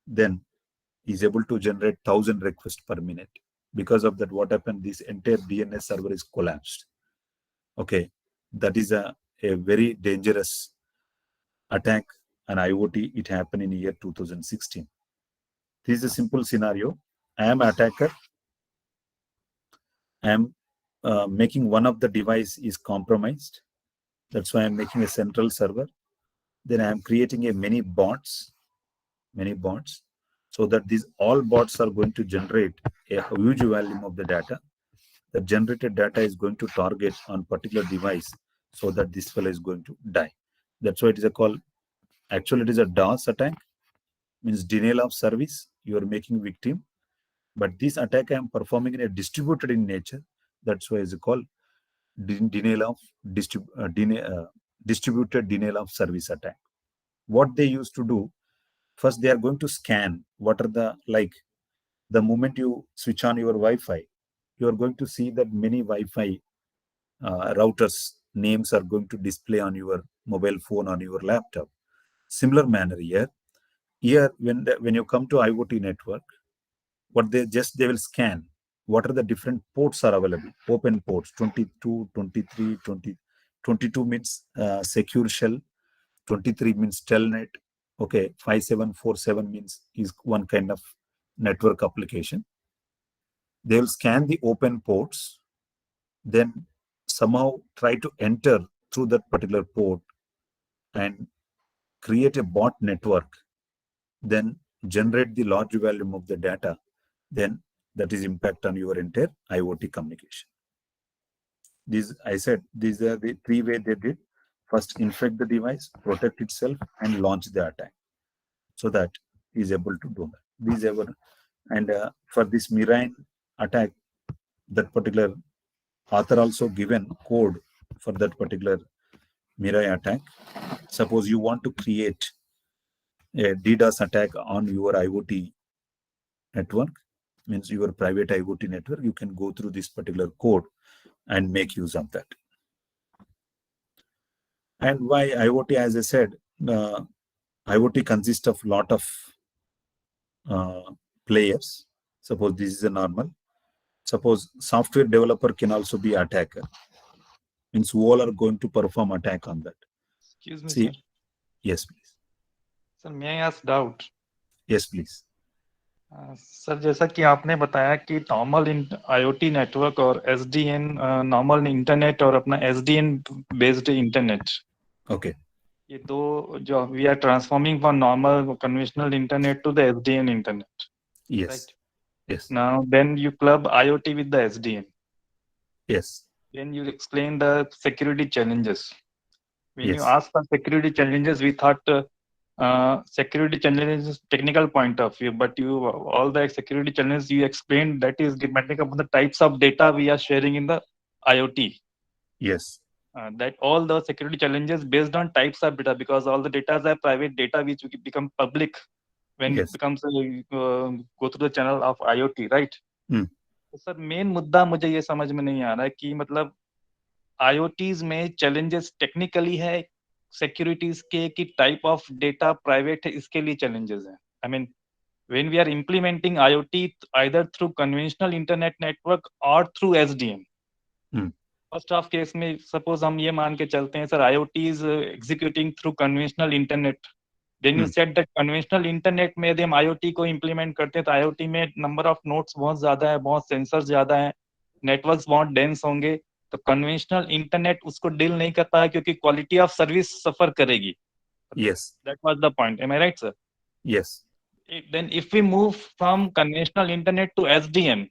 C: then is able to generate 1,000 requests per minute. Because of that, what happened? This entire DNS server is collapsed. Okay, that is a very dangerous attack on IoT. It happened in the year 2016. This is a simple scenario. I am an attacker. I am making one of the device is compromised. That's why I'm making a central server. Then I'm creating many bots, so that these all bots are going to generate a huge volume of the data. The generated data is going to target on particular device, so that this fellow is going to die. That's why it is actually it is a DOS attack, means denial of service. You are making victim, but this attack I am performing in a distributed in nature. That's why it's called distributed denial of service attack. What they used to do, first they are going to scan what are the moment you switch on your Wi-Fi, you are going to see that many Wi-Fi routers names are going to display on your mobile phone, on your laptop. Similar manner here when you come to IoT network, what they will scan what are the different ports are available. Open ports 22, 23, 20, 22 means secure shell, 23 means telnet. Okay, 5747 means is one kind of network application. They will scan the open ports, then somehow try to enter through that particular port and create a bot network, then generate the large volume of the data, then that is impact on your entire IoT communication. These are the 3 ways they did. First, infect the device, protect itself, and launch the attack. So that is able to do that. And for this Mirai attack, that particular author also given code for that particular Mirai attack. Suppose you want to create a DDoS attack on your IoT network, means your private IoT network, you can go through this particular code and make use of that. And why IoT, as I said, IoT consists of lot of players. Suppose this is a normal. Suppose software developer can also be attacker. Means all are going to perform attack on that.
D: Excuse me,
C: See,
D: sir.
C: yes, please.
D: Sir, may I ask doubt?
C: Yes, please.
D: Sir जैसा कि आपने बताया कि normal IoT network और SDN normal internet और अपना SDN based internet,
C: okay,
D: ये दो जो we are transforming from normal conventional internet to the SDN internet.
C: yes,
D: Right.
C: yes,
D: Now then you club IoT with the SDN.
C: yes,
D: Then you explain the security challenges. When you
C: yes,
D: ask for security challenges, we thought security challenges technical point of view, but you all the security challenges you explained, that is depending upon the types of data we are sharing in the IoT.
C: yes,
D: that all the security challenges based on types of data, because all the data are private data which become public when
C: Yes.
D: it becomes go through the channel of IoT, right?
C: Hmm.
D: तो sir main मुद्दा मुझे ये समझ में नहीं आ रहा है कि मतलब IoTs में challenges technically है, securities के कि type of data private है, इसके लिए challenges हैं. I mean, when we are implementing IoT either through conventional internet network or through SDN. First of case में suppose हम ये मान के चलते हैं sir IoT is executing through conventional internet. Then you said that conventional internet में यदि हम IoT को implement करते हैं तो IoT में number of nodes बहुत ज़्यादा है, बहुत sensors ज़्यादा हैं, networks बहुत dense होंगे, तो conventional internet उसको deal नहीं कर पाया क्योंकि quality of service suffer करेगी.
C: Yes.
D: That was the point. Am I right, sir?
C: Yes.
D: Then if we move from conventional internet to SDN,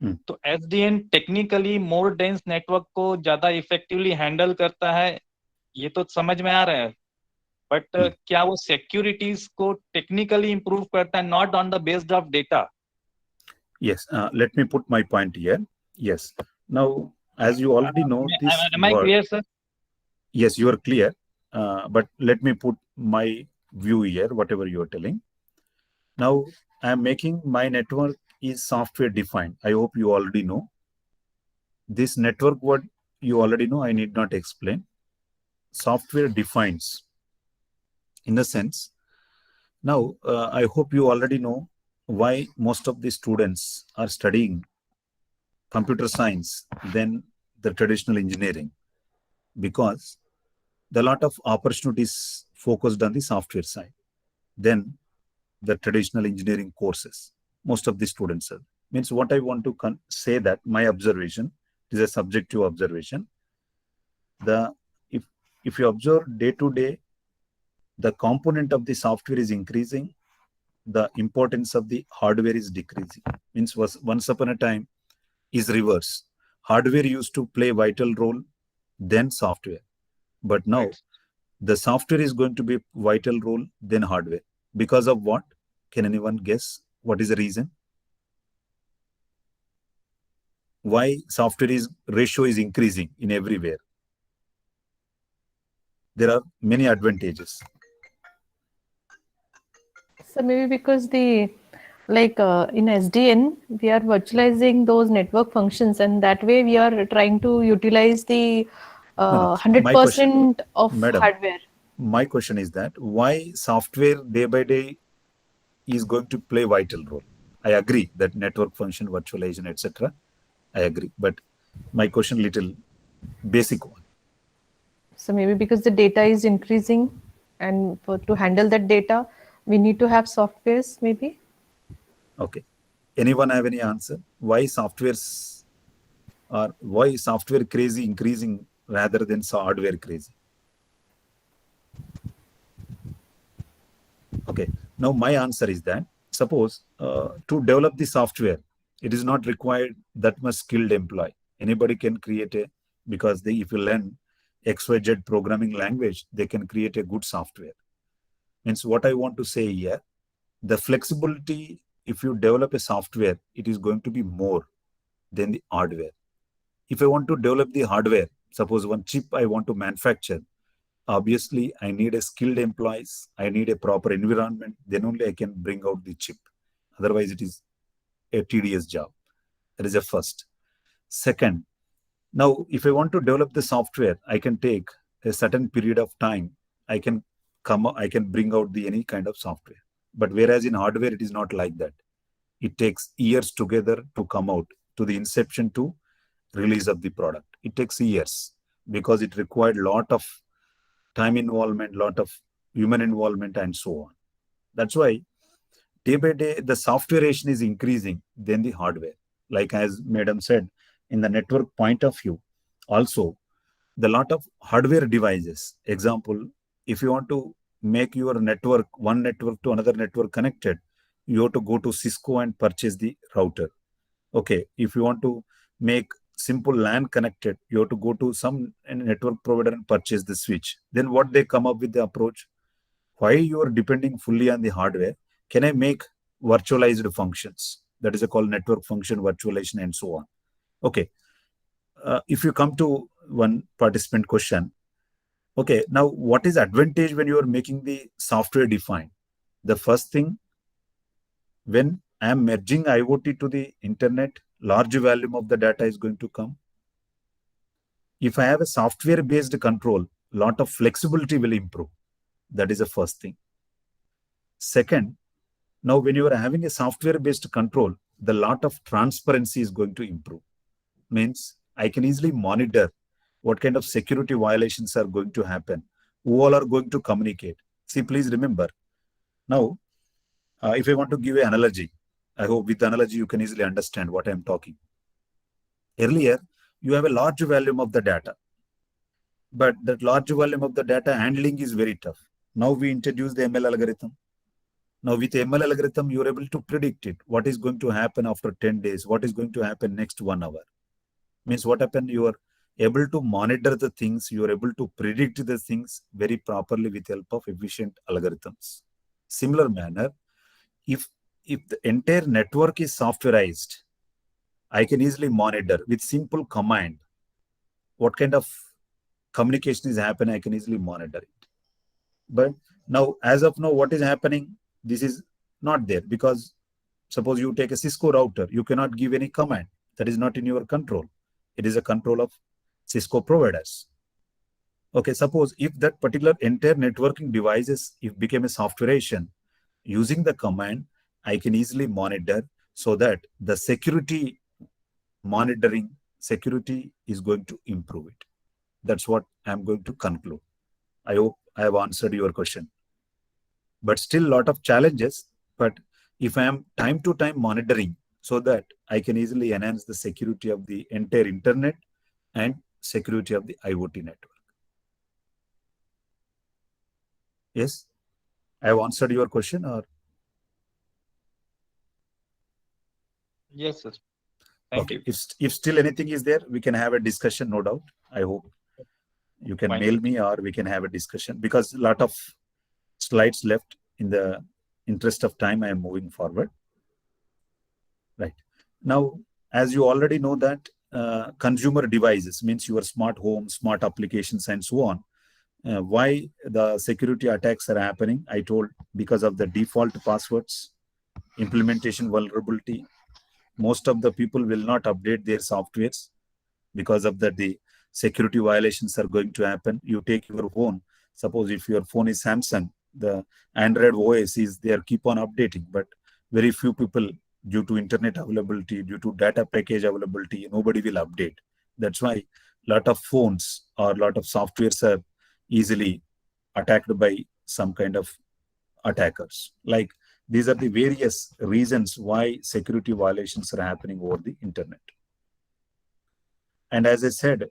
D: तो SDN टेक्निकली मोर डेंस नेटवर्क को ज्यादा इफेक्टिवली हैंडल करता है, ये तो समझ में आ रहा है, बट क्या वो सिक्योरिटीज को टेक्निकली इंप्रूव करता है, not on the based of data?
C: Yes, let me put my point here. Yes. Now, as you already know, this
D: am I
C: word,
D: clear, sir?
C: yes, you are clear. But let me put my view here, whatever you are telling. Now, I am making my network is software defined. I hope you already know. This network word you already know, I need not explain. Software defines. In the sense, now I hope you already know why most of the students are studying computer science than the traditional engineering, because the lot of opportunities focused on the software side than the traditional engineering courses. Most of the students are. Means what I want to say that my observation is a subjective observation. If you observe day to day, the component of the software is increasing, the importance of the hardware is decreasing. Means once upon a time is reverse. Hardware used to play vital role, then software. But now the software is going to be vital role, then hardware. Because of what? Can anyone guess what is the reason? Why software ratio is increasing in everywhere? There are many advantages.
E: So maybe because in SDN, we are virtualizing those network functions, and that way we are trying to utilize the 100% of
C: Madam,
E: hardware.
C: My question is that why software day by day is going to play vital role? I agree that network function, virtualization, etc. I agree, but my question little basic one.
E: So maybe because the data is increasing, and to handle that data, we need to have softwares, maybe.
C: Okay. Anyone have any answer? Why software crazy increasing rather than hardware crazy? Okay. Now my answer is that suppose to develop the software, it is not required that much skilled employee. Anybody can create because if you learn XYZ programming language, they can create a good software. Means what I want to say here, the flexibility, if you develop a software, it is going to be more than the hardware. If I want to develop the hardware, suppose one chip I want to manufacture, obviously I need a skilled employees, I need a proper environment, then only I can bring out the chip. Otherwise it is a tedious job. That is a first. Second, now if I want to develop the software, I can take a certain period of time. I can bring out any kind of software. But whereas in hardware, it is not like that. It takes years together to come out, to the inception to release of the product. It takes years because it required a lot of time involvement, lot of human involvement, and so on. That's why day by day, the softwareation is increasing than the hardware. Like as Madam said, in the network point of view, also the lot of hardware devices. Example, if you want to make your network, one network to another network connected, you have to go to Cisco and purchase the router. Okay, if you want to make simple LAN connected, you have to go to some network provider and purchase the switch. Then what they come up with the approach? Why you are depending fully on the hardware? Can I make virtualized functions? That is called network function virtualization and so on. Okay, if you come to one participant question. Okay, now what is advantage when you are making the software defined? The first thing, when I am merging IoT to the internet, large volume of the data is going to come. If I have a software-based control, lot of flexibility will improve. That is the first thing. Second, now when you are having a software-based control, the lot of transparency is going to improve. Means I can easily monitor what kind of security violations are going to happen, who all are going to communicate. See, please remember, now, if I want to give an analogy, I hope with analogy you can easily understand what I am talking. Earlier, you have a large volume of the data, but that large volume of the data handling is very tough. Now we introduce the ML algorithm. Now with ML algorithm, you are able to predict it. What is going to happen after 10 days? What is going to happen next 1 hour? Means what happened? You are able to monitor the things. You are able to predict the things very properly with help of efficient algorithms. Similar manner, if the entire network is softwareized, I can easily monitor with simple command what kind of communication is happening. I can easily monitor it. But now, as of now, what is happening? This is not there, because suppose you take a Cisco router, you cannot give any command. That is not in your control. It is a control of Cisco providers. Okay, suppose if that particular entire networking devices if became a softwareization, using the command, I can easily monitor so that the security is going to improve it. That's what I'm going to conclude. I hope I have answered your question. But still a lot of challenges. But if I am time to time monitoring, so that I can easily enhance the security of the entire internet and security of the IoT network. Yes, I have answered your question, or?
D: Yes, sir. Thank you.
C: If still anything is there, we can have a discussion, no doubt. I hope you can
D: Fine.
C: mail me or we can have a discussion, because a lot of slides left. In the interest of time, I am moving forward. Right. Now, as you already know that consumer devices means your smart home, smart applications, and so on. Why the security attacks are happening? I told because of the default passwords, implementation vulnerability. Most of the people will not update their softwares because of that. The security violations are going to happen. You take your phone. Suppose if your phone is Samsung, the Android OS is there, keep on updating, but very few people, due to internet availability, due to data package availability, nobody will update. That's why a lot of phones or a lot of softwares are easily attacked by some kind of attackers. Like, these are the various reasons why security violations are happening over the internet. And as I said,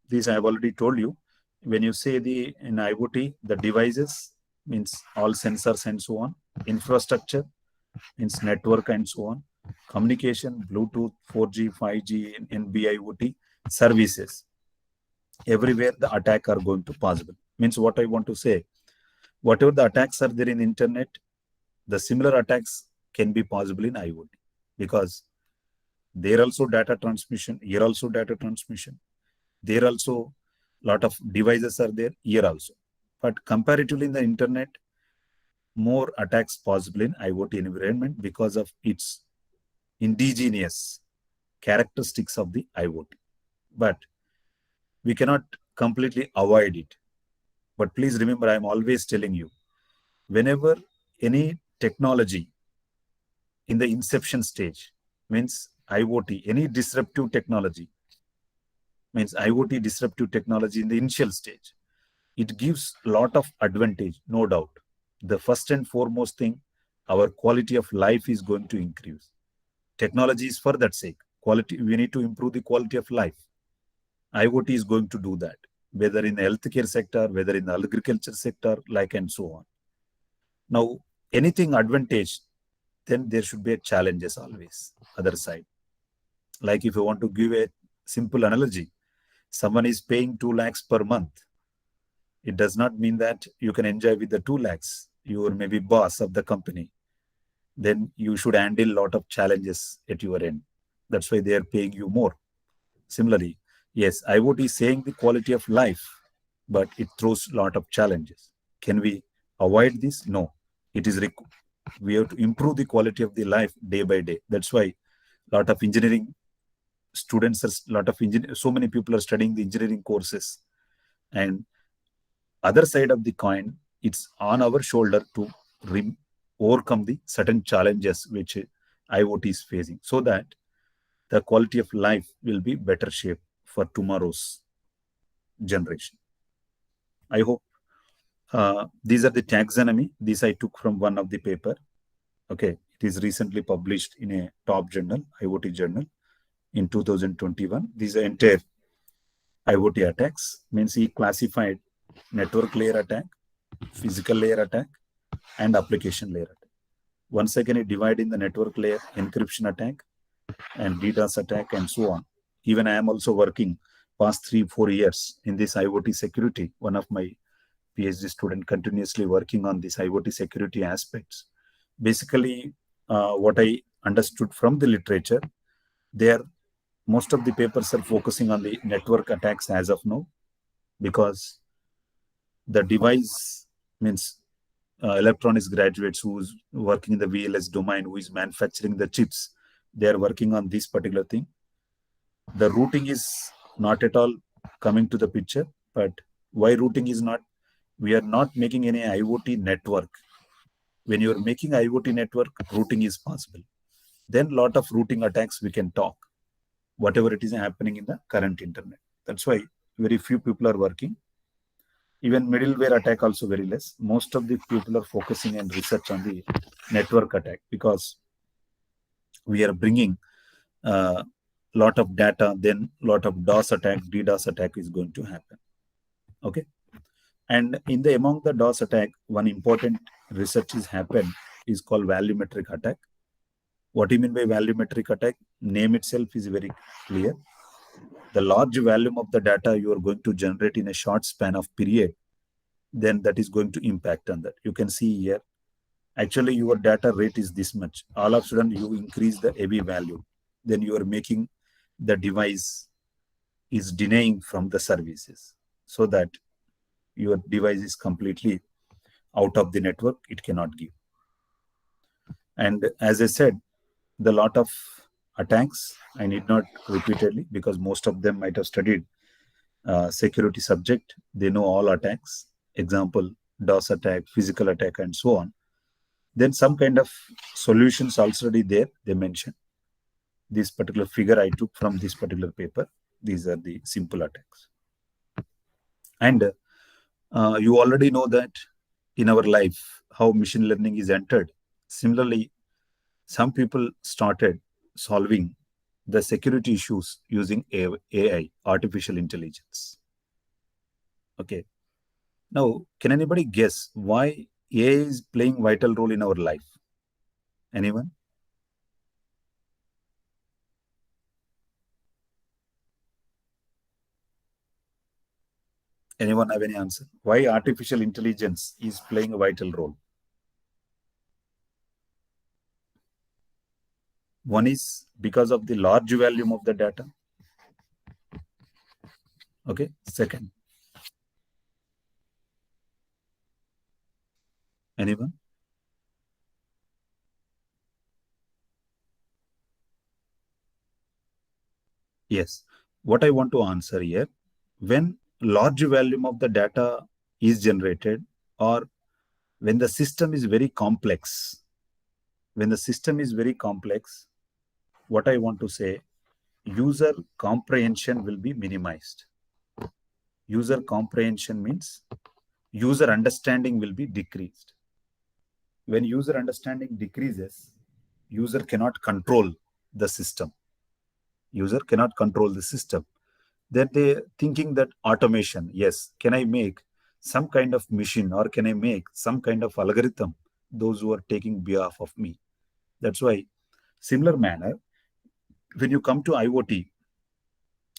C: this I have already told you. When you say in IoT, the devices means all sensors and so on, infrastructure means network and so on, communication, Bluetooth, 4G, 5G, NB-IoT, services. Everywhere the attack are going to possible. Means what I want to say, whatever the attacks are there in internet, the similar attacks can be possible in IoT, because there also data transmission, here also data transmission, there also lot of devices are there, here also. But comparatively in the internet, more attacks possible in IoT environment because of its indigenous characteristics of the IoT. But we cannot completely avoid it. But please remember, I am always telling you, whenever any technology in the inception stage, means IoT, any disruptive technology, means IoT disruptive technology in the initial stage, it gives a lot of advantage, no doubt. The first and foremost thing, our quality of life is going to increase. Technology is for that sake. Quality, we need to improve the quality of life. IoT is going to do that, whether in the healthcare sector, whether in the agriculture sector, like and so on. Now, anything advantage, then there should be challenges always, other side. Like if you want to give a simple analogy, someone is paying 2 lakhs per month. It does not mean that you can enjoy with the 2 lakhs. You are maybe boss of the company. Then you should handle a lot of challenges at your end. That's why they are paying you more. Similarly, Yes, IoT is saying the quality of life, but it throws a lot of challenges. Can we avoid this? No. It is we have to improve the quality of the life day by day. That's why a lot of engineering students, so many people are studying the engineering courses. And other side of the coin, it's on our shoulder to overcome the certain challenges which IoT is facing, so that the quality of life will be better shape for tomorrow's generation. I hope these are the taxonomy. These I took from one of the paper. Okay, it is recently published in a top journal, IoT journal, in 2021. These are entire IoT attacks. Means he classified network layer attack, physical layer attack, and application layer attack. Once again, it divided in the network layer encryption attack and DDoS attack and so on. Even I am also working past 3-4 years in this IoT security. One of my PhD student continuously working on these IoT security aspects. Basically, what I understood from the literature, most of the papers are focusing on the network attacks as of now, because the device means electronics graduates who's working in the VLS domain, who is manufacturing the chips, they are working on this particular thing. The routing is not at all coming to the picture, but why routing is not? We are not making any IoT network. When you are making IoT network, routing is possible. Then lot of routing attacks we can talk, whatever it is happening in the current internet. That's why very few people are working. Even middleware attack also very less. Most of the people are focusing and research on the network attack, because we are bringing lot of data, then lot of DOS attack, DDoS attack is going to happen. Okay. And among the DOS attack, one important research is happened is called volumetric attack. What do you mean by volumetric attack? Name itself is very clear. The large volume of the data you are going to generate in a short span of period, then that is going to impact on that. You can see here, actually your data rate is this much. All of a sudden you increase the AV value, then you are making the device is denying from the services, so that your device is completely out of the network, it cannot give. And as I said, the lot of attacks, I need not repeatedly, because most of them might have studied security subject. They know all attacks. Example, DOS attack, physical attack, and so on. Then some kind of solutions already there, they mentioned. This particular figure I took from this particular paper. These are the simple attacks. And you already know that in our life, how machine learning is entered. Similarly, some people started solving the security issues using AI, artificial intelligence. Okay. Now, can anybody guess why AI is playing vital role in our life? Anyone? Anyone have any answer? Why artificial intelligence is playing a vital role? One is because of the large volume of the data. Okay. Second. Anyone? Yes. What I want to answer here, when large volume of the data is generated, or when the system is very complex, what I want to say, user comprehension will be minimized. User comprehension means user understanding will be decreased. When user understanding decreases, user cannot control the system. Then they're thinking that automation, yes, can I make some kind of machine, or can I make some kind of algorithm, those who are taking behalf of me? That's why, similar manner, when you come to IoT,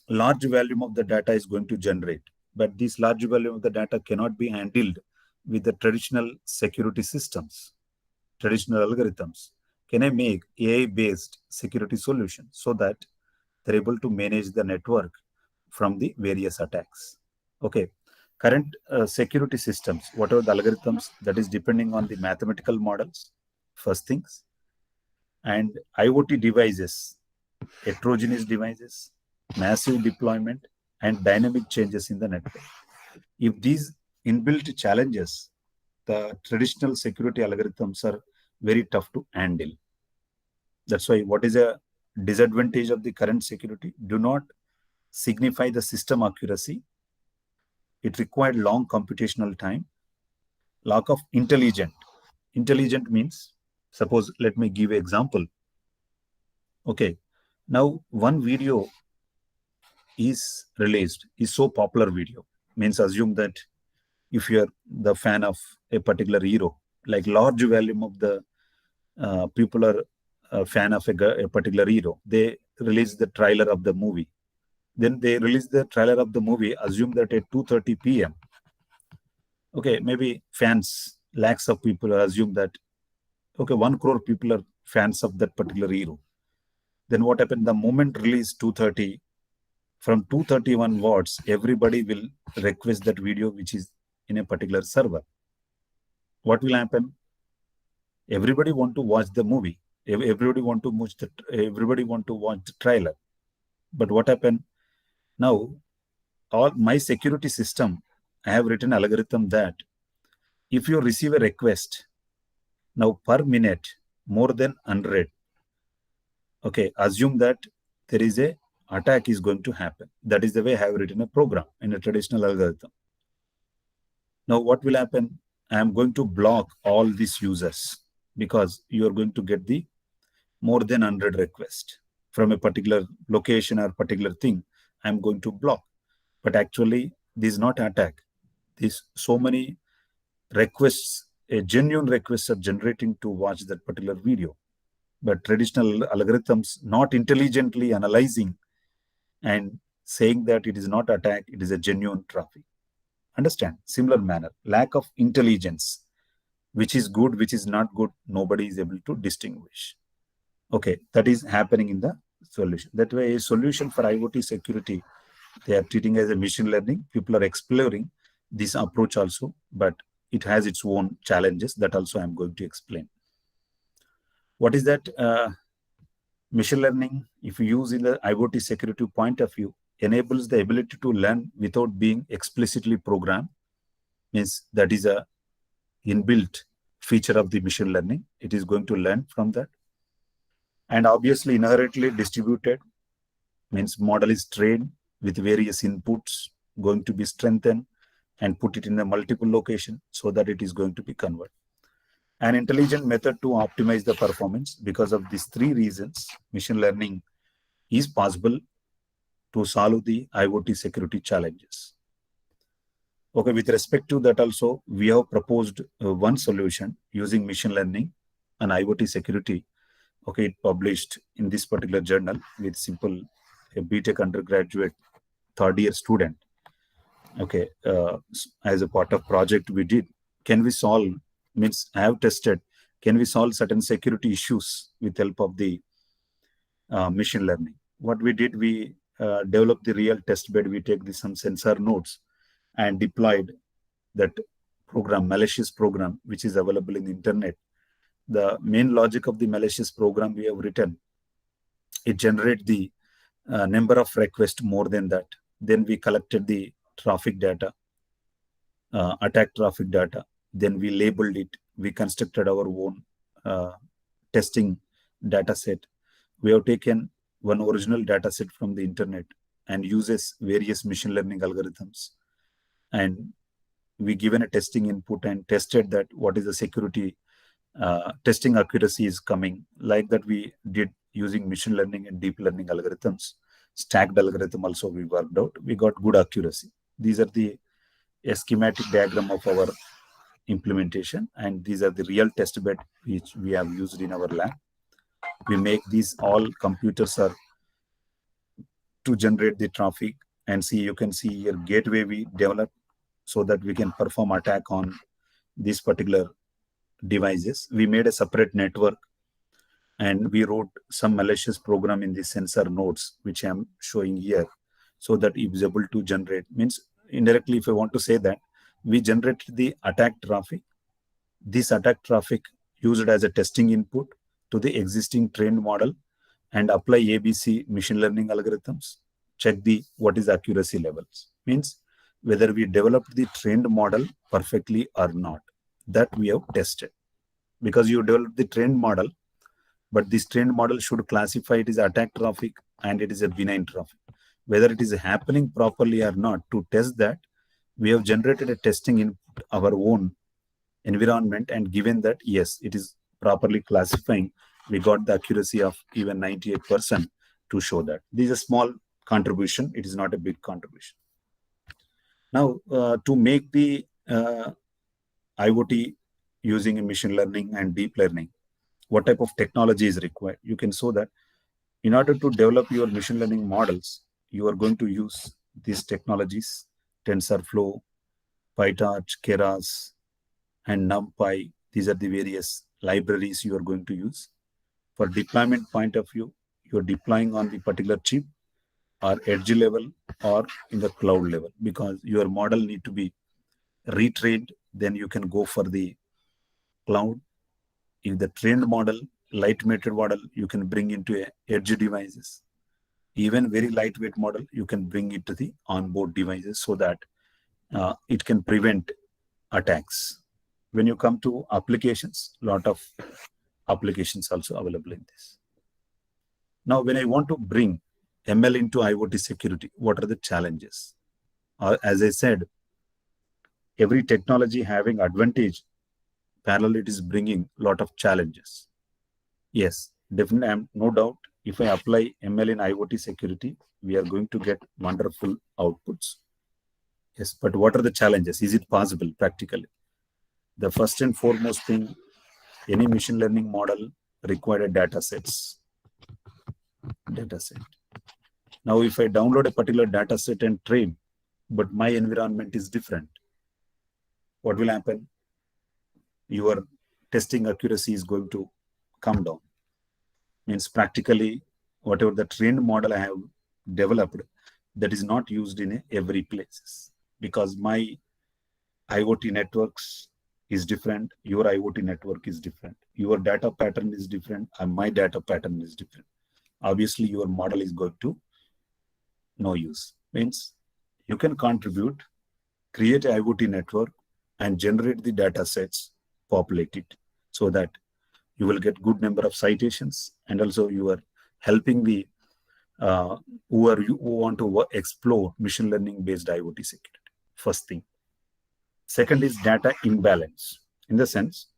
C: large volume of the data is going to generate, but this large volume of the data cannot be handled with the traditional security systems, traditional algorithms. Can I make AI-based security solution so that they're able to manage the network from the various attacks. Okay, current security systems, whatever the algorithms, that is depending on the mathematical models, first things, and IoT devices, heterogeneous devices, massive deployment, and dynamic changes in the network. If these inbuilt challenges, the traditional security algorithms are very tough to handle. That's why what is a disadvantage of the current security do not signify the system accuracy. It required long computational time, lack of intelligent. Intelligent means, suppose, let me give an example. Okay, now one video is released, is so popular video, means assume that if you're the fan of a particular hero, like large volume of the people are a fan of a particular hero, they release the trailer of the movie. Then they release the trailer of the movie, assume that at 2:30 p.m. Okay, maybe fans, lakhs of people assume that, okay, 1 crore people are fans of that particular hero. Then what happened? The moment release 2:30, from 231 watts, everybody will request that video which is in a particular server. What will happen? Everybody want to watch the movie. Everybody want to watch the trailer. But what happened? Now, all my security system, I have written algorithm that if you receive a request, now per minute, more than 100, okay, assume that there is a attack is going to happen. That is the way I have written a program in a traditional algorithm. Now, what will happen? I am going to block all these users because you are going to get the more than 100 requests from a particular location or particular thing. I am going to block. But actually, this is not attack. These so many requests, a genuine requests are generating to watch that particular video. But traditional algorithms not intelligently analyzing and saying that it is not attack, it is a genuine traffic. Understand? Similar manner, lack of intelligence, which is good, which is not good, nobody is able to distinguish. Okay, that is happening in the solution. That way, a solution for IoT security, they are treating as a machine learning. People are exploring this approach also, but it has its own challenges that also I'm going to explain. What is that? Machine learning, if you use in the IoT security point of view, enables the ability to learn without being explicitly programmed. Means that is a inbuilt feature of the machine learning. It is going to learn from that. And obviously inherently distributed, means model is trained with various inputs, going to be strengthened and put it in a multiple location so that it is going to be converted. An intelligent method to optimize the performance. Because of these three reasons, machine learning is possible to solve the IoT security challenges. Okay, with respect to that also, we have proposed one solution using machine learning and IoT security. Okay, it published in this particular journal with simple a BTech undergraduate third year student. Okay, as a part of project we did, can we solve, means I have tested, can we solve certain security issues with help of the machine learning? What we did, we developed the real test bed. We take some sensor nodes and deployed that program, malicious program, which is available in the internet. The main logic of the malicious program we have written, it generates the number of requests more than that. Then we collected the traffic data, attack traffic data. Then we labeled it. We constructed our own testing data set. We have taken one original data set from the internet and uses various machine learning algorithms. And we given a testing input and tested that what is the security testing accuracy is coming. Like that we did using machine learning and deep learning algorithms. Stacked algorithm also we worked out. We got good accuracy. These are the schematic diagram of our implementation, and these are the real test bed which we have used in our lab. We make these all computers are to generate the traffic, and see, you can see here gateway we develop so that we can perform attack on these particular devices. We made a separate network and we wrote some malicious program in the sensor nodes, which I'm showing here. so that it is able to generate, means indirectly, if I want to say that, we generated the attack traffic. This attack traffic used as a testing input to the existing trained model and apply ABC machine learning algorithms, check the what is accuracy levels, means whether we developed the trained model perfectly or not. That we have tested, because you developed the trained model, but this trained model should classify it as attack traffic and it is a benign traffic. Whether it is happening properly or not, to test that, we have generated a testing in our own environment and given that, yes, it is properly classifying. We got the accuracy of even 98% to show that. This is a small contribution. It is not a big contribution. Now, to make the IoT using machine learning and deep learning, what type of technology is required? You can show that in order to develop your machine learning models, you are going to use these technologies, TensorFlow, PyTorch, Keras, and NumPy. These are the various libraries you are going to use. For deployment point of view, you are deploying on the particular chip or edge level or in the cloud level, because your model need to be retrained. Then you can go for the cloud. In the trained model, lightweighted model, you can bring into edge devices. Even very lightweight model, you can bring it to the onboard devices so that it can prevent attacks. When you come to applications, lot of applications also available in this. Now, when I want to bring ML into IoT security, what are the challenges? As I said, every technology having advantage, parallel it is bringing a lot of challenges. Yes, definitely, no doubt, if I apply ML in IoT security, we are going to get wonderful outputs. Yes, but what are the challenges? Is it possible practically? The first and foremost thing, any machine learning model required data sets. Data set. Now, if I download a particular data set and train, but my environment is different, what will happen? Your testing accuracy is going to come down. Means practically, whatever the trained model I have developed, that is not used in every place, because my IoT networks is different, your IoT network is different, your data pattern is different, and my data pattern is different. Obviously, your model is going to no use. Means you can contribute, create an IoT network, and generate the data sets, populate it, so that you will get good number of citations, and also you are helping the who want to explore machine learning based IoT security. First thing. Second is data imbalance. In the sense,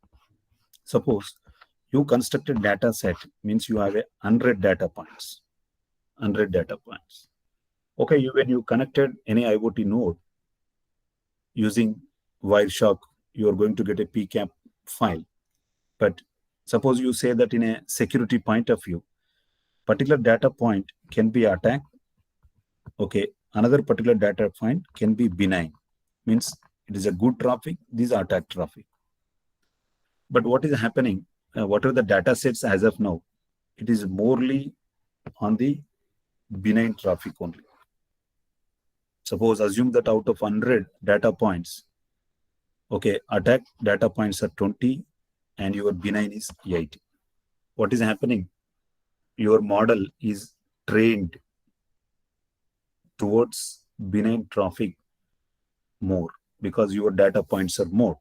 C: suppose you constructed data set, means you have 100 data points. 100 data points. Okay, when you connected any IoT node using Wireshark, you are going to get a PCAP file. But suppose you say that in a security point of view, particular data point can be attacked. Okay, another particular data point can be benign. Means it is a good traffic, these are attack traffic. But what is happening, what are the data sets as of now? It is morely on the benign traffic only. Suppose assume that out of 100 data points, okay, attack data points are 20 and your benign is 80. What is happening? Your model is trained towards benign traffic more because your data points are more.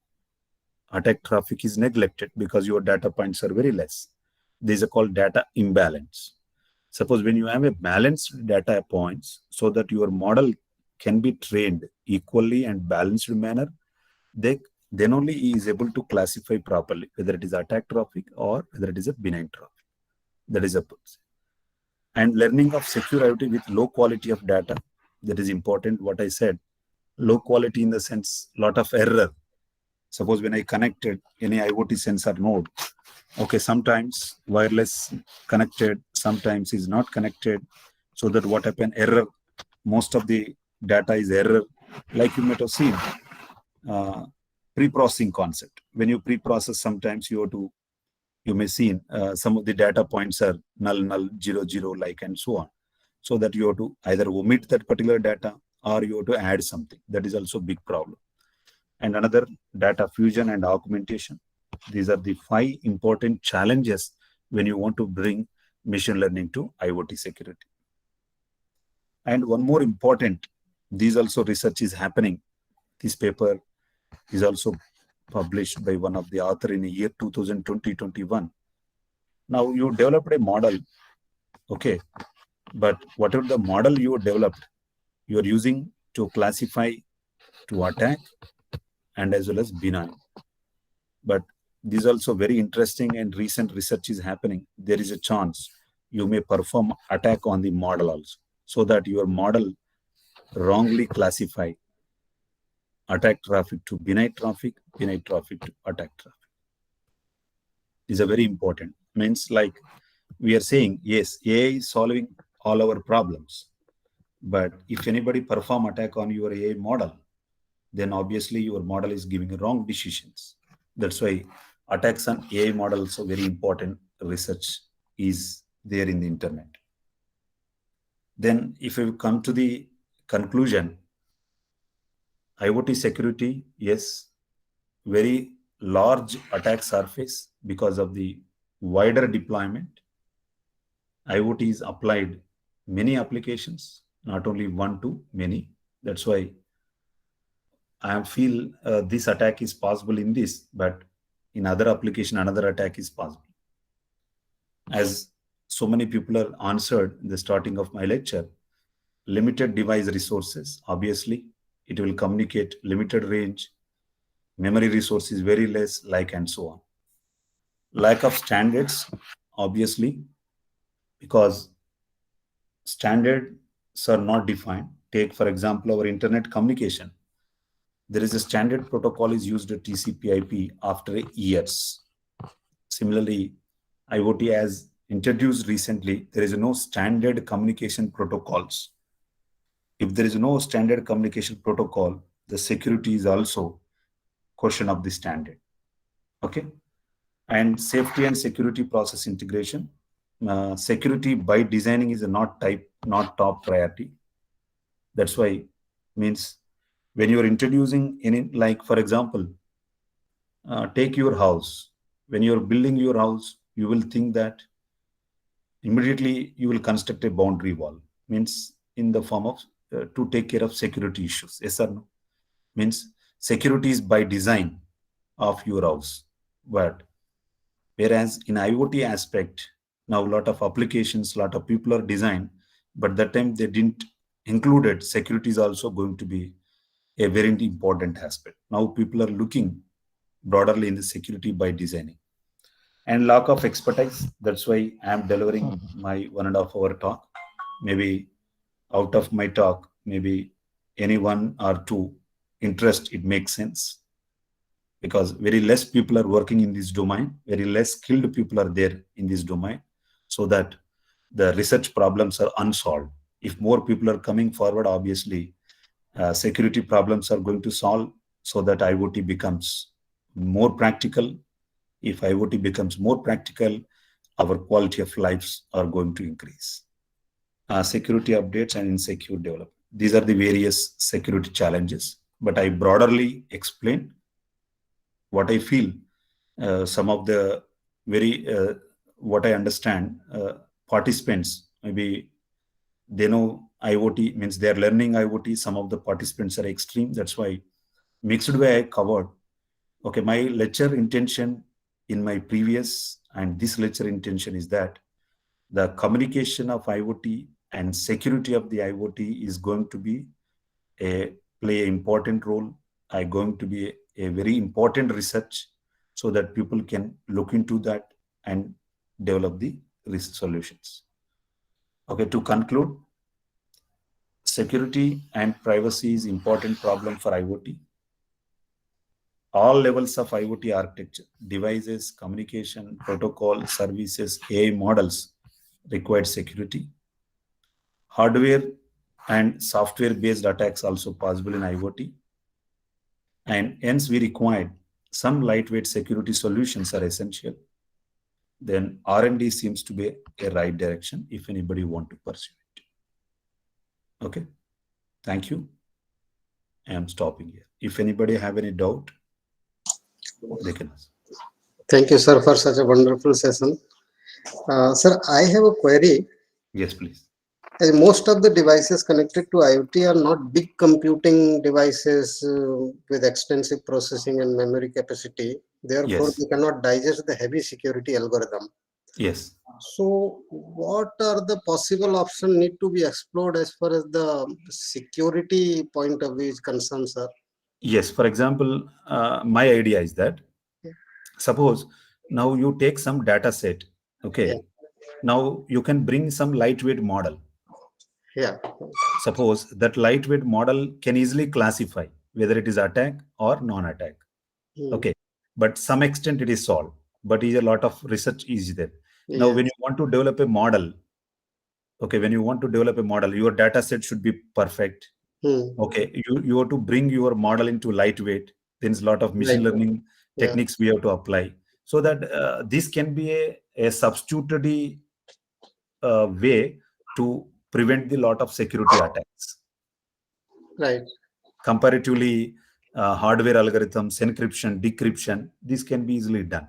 C: Attack traffic is neglected because your data points are very less. These are called data imbalance. Suppose when you have a balanced data points so that your model can be trained equally and balanced manner, then only he is able to classify properly whether it is attack traffic or whether it is a benign traffic. That is a purpose. And learning of secure IoT with low quality of data, that is important. What I said, low quality in the sense, lot of error. Suppose when I connected any IoT sensor node, okay, sometimes wireless connected, sometimes is not connected. So that what happened, error, most of the data is error. Like you might have seen, pre-processing concept. When you pre-process, sometimes you may see some of the data points are null, 0, 0, like, and so on. so that you have to either omit that particular data or you have to add something. That is also a big problem. And another, data fusion and augmentation. These are the 5 important challenges when you want to bring machine learning to IoT security. And one more important, these also research is happening. This paper is also published by one of the author in the year 2020-21. Now you developed a model, okay, but whatever the model you developed, you are using to classify, to attack, and as well as benign. But this is also very interesting and recent research is happening. There is a chance you may perform attack on the model also, so that your model wrongly classify attack traffic to benign traffic to attack traffic. Is a very important. Means like we are saying, yes, AI is solving all our problems. But if anybody perform attack on your AI model, then obviously your model is giving wrong decisions. That's why attacks on AI models are very important. Research is there in the internet. Then if we come to the conclusion, IoT security, yes, very large attack surface because of the wider deployment. IoT is applied many applications, not only one to many. That's why I feel this attack is possible in this, but in other application, another attack is possible. As so many people are answered in the starting of my lecture, limited device resources, obviously, it will communicate limited range, memory resources very less, like and so on. Lack of standards, obviously, because standards are not defined. Take, for example, our internet communication. There is a standard protocol is used at TCP/IP after years. Similarly, IoT has introduced recently, there is no standard communication protocols. If there is no standard communication protocol, the security is also question of the standard. Okay. And safety and security process integration. Security by designing is not top priority. That's why means when you are introducing any, like for example, take your house. When you are building your house, you will think that immediately you will construct a boundary wall. Means in the form of to take care of security issues. Yes or no? Means security is by design of your house. But whereas in IoT aspect, now a lot of applications, lot of people are designed, but that time they didn't included security is also going to be a very important aspect. Now people are looking broadly in the security by designing. And lack of expertise. That's why I'm delivering my 1.5 hour talk. Maybe out of my talk, maybe any 1 or 2 interest, it makes sense. Because very less people are working in this domain, very less skilled people are there in this domain, so that the research problems are unsolved. If more people are coming forward, obviously, security problems are going to solve, so that IoT becomes more practical. If IoT becomes more practical, our quality of lives are going to increase. Security updates and insecure development. These are the various security challenges, but I broadly explained what I feel. Some of the very, what I understand, participants, maybe they know IoT, means they're learning IoT. Some of the participants are extreme. That's why mixed way I covered. Okay, my lecture intention in my previous and this lecture intention is that the communication of IoT and security of the IoT is going to be play an important role, going to be a very important research, so that people can look into that and develop the risk solutions. Okay, to conclude, security and privacy is important problem for IoT. All levels of IoT architecture, devices, communication, protocol, services, AI models require security. Hardware and software-based attacks also possible in IoT. And hence we required some lightweight security solutions are essential. Then R&D seems to be a right direction if anybody want to pursue it. Okay. Thank you. I am stopping here. If anybody have any doubt, they can ask.
B: Thank you, sir, for such a wonderful session. Sir, I have a query.
C: Yes, please.
B: As most of the devices connected to IoT are not big computing devices with extensive processing and memory capacity. Therefore,
C: Yes.
B: they cannot digest the heavy security algorithm.
C: Yes.
B: So, what are the possible options need to be explored as far as the security point of view is concerned, sir?
C: Yes. For example, my idea is that suppose now you take some data set. Okay.
B: Yeah.
C: Now you can bring some lightweight model.
B: Yeah.
C: Suppose that lightweight model can easily classify whether it is attack or non-attack.
B: Hmm.
C: Okay. But some extent it is solved, but is a lot of research is there. Now,
B: Yeah.
C: when you want to develop a model, okay, when you want to develop a model, your data set should be perfect.
B: Hmm.
C: Okay, you have to bring your model into lightweight. Then a lot of machine
B: Lightweight.
C: learning
B: Yeah.
C: techniques we have to apply, so that this can be a substitutory way to prevent the lot of security attacks.
B: Right.
C: Comparatively, hardware algorithms, encryption, decryption, this can be easily done.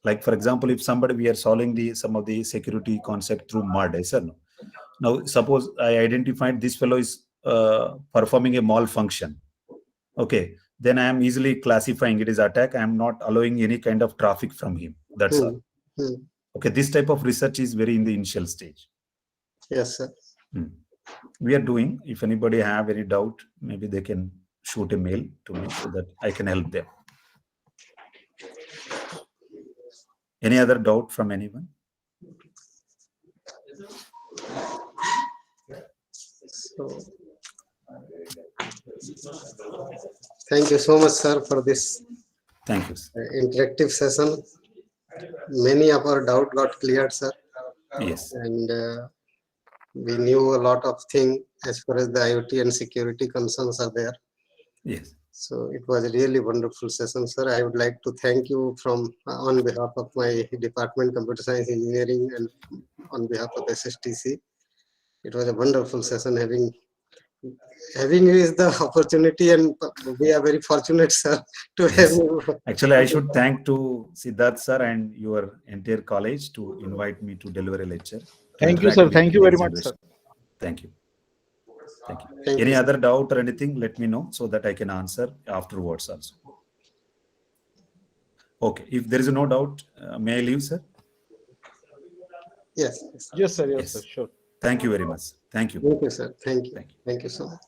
C: Like for example, if somebody we are solving some of the security concept through MUD, yes or no? Now suppose I identified this fellow is performing a malfunction. Okay, then I am easily classifying it as attack. I am not allowing any kind of traffic from him. That's all. Okay, this type of research is very in the initial stage.
B: Yes, sir.
C: We are doing. If anybody have any doubt, maybe they can shoot a mail to me so that I can help them. Any other doubt from anyone?
B: So, thank you so much, sir, for this
C: Thank you.
B: interactive session. Many of our doubt got cleared, sir.
C: Yes.
B: And we knew a lot of things as far as the IoT and security concerns are there.
C: Yes.
B: So it was a really wonderful session, sir. I would like to thank you from on behalf of my department, Computer Science Engineering, and on behalf of SSTC. It was a wonderful session. Having is the opportunity, and we are very fortunate, sir, to have you.
C: Actually, I should thank to Siddharth sir and your entire college to invite me to deliver a lecture.
F: Thank you, sir. Thank you very much, sir.
C: Thank you. Thank you.
B: Thank
C: Any
B: you,
C: other doubt or anything, let me know so that I can answer afterwards also. Okay. If there is no doubt, may I leave, sir?
B: Yes.
F: Yes, sir. Yes,
C: Yes.
F: sir. Sure.
C: Thank you very much. Thank you.
B: Thank you, sir. Thank you.
C: Thank you.
B: Thank you so much.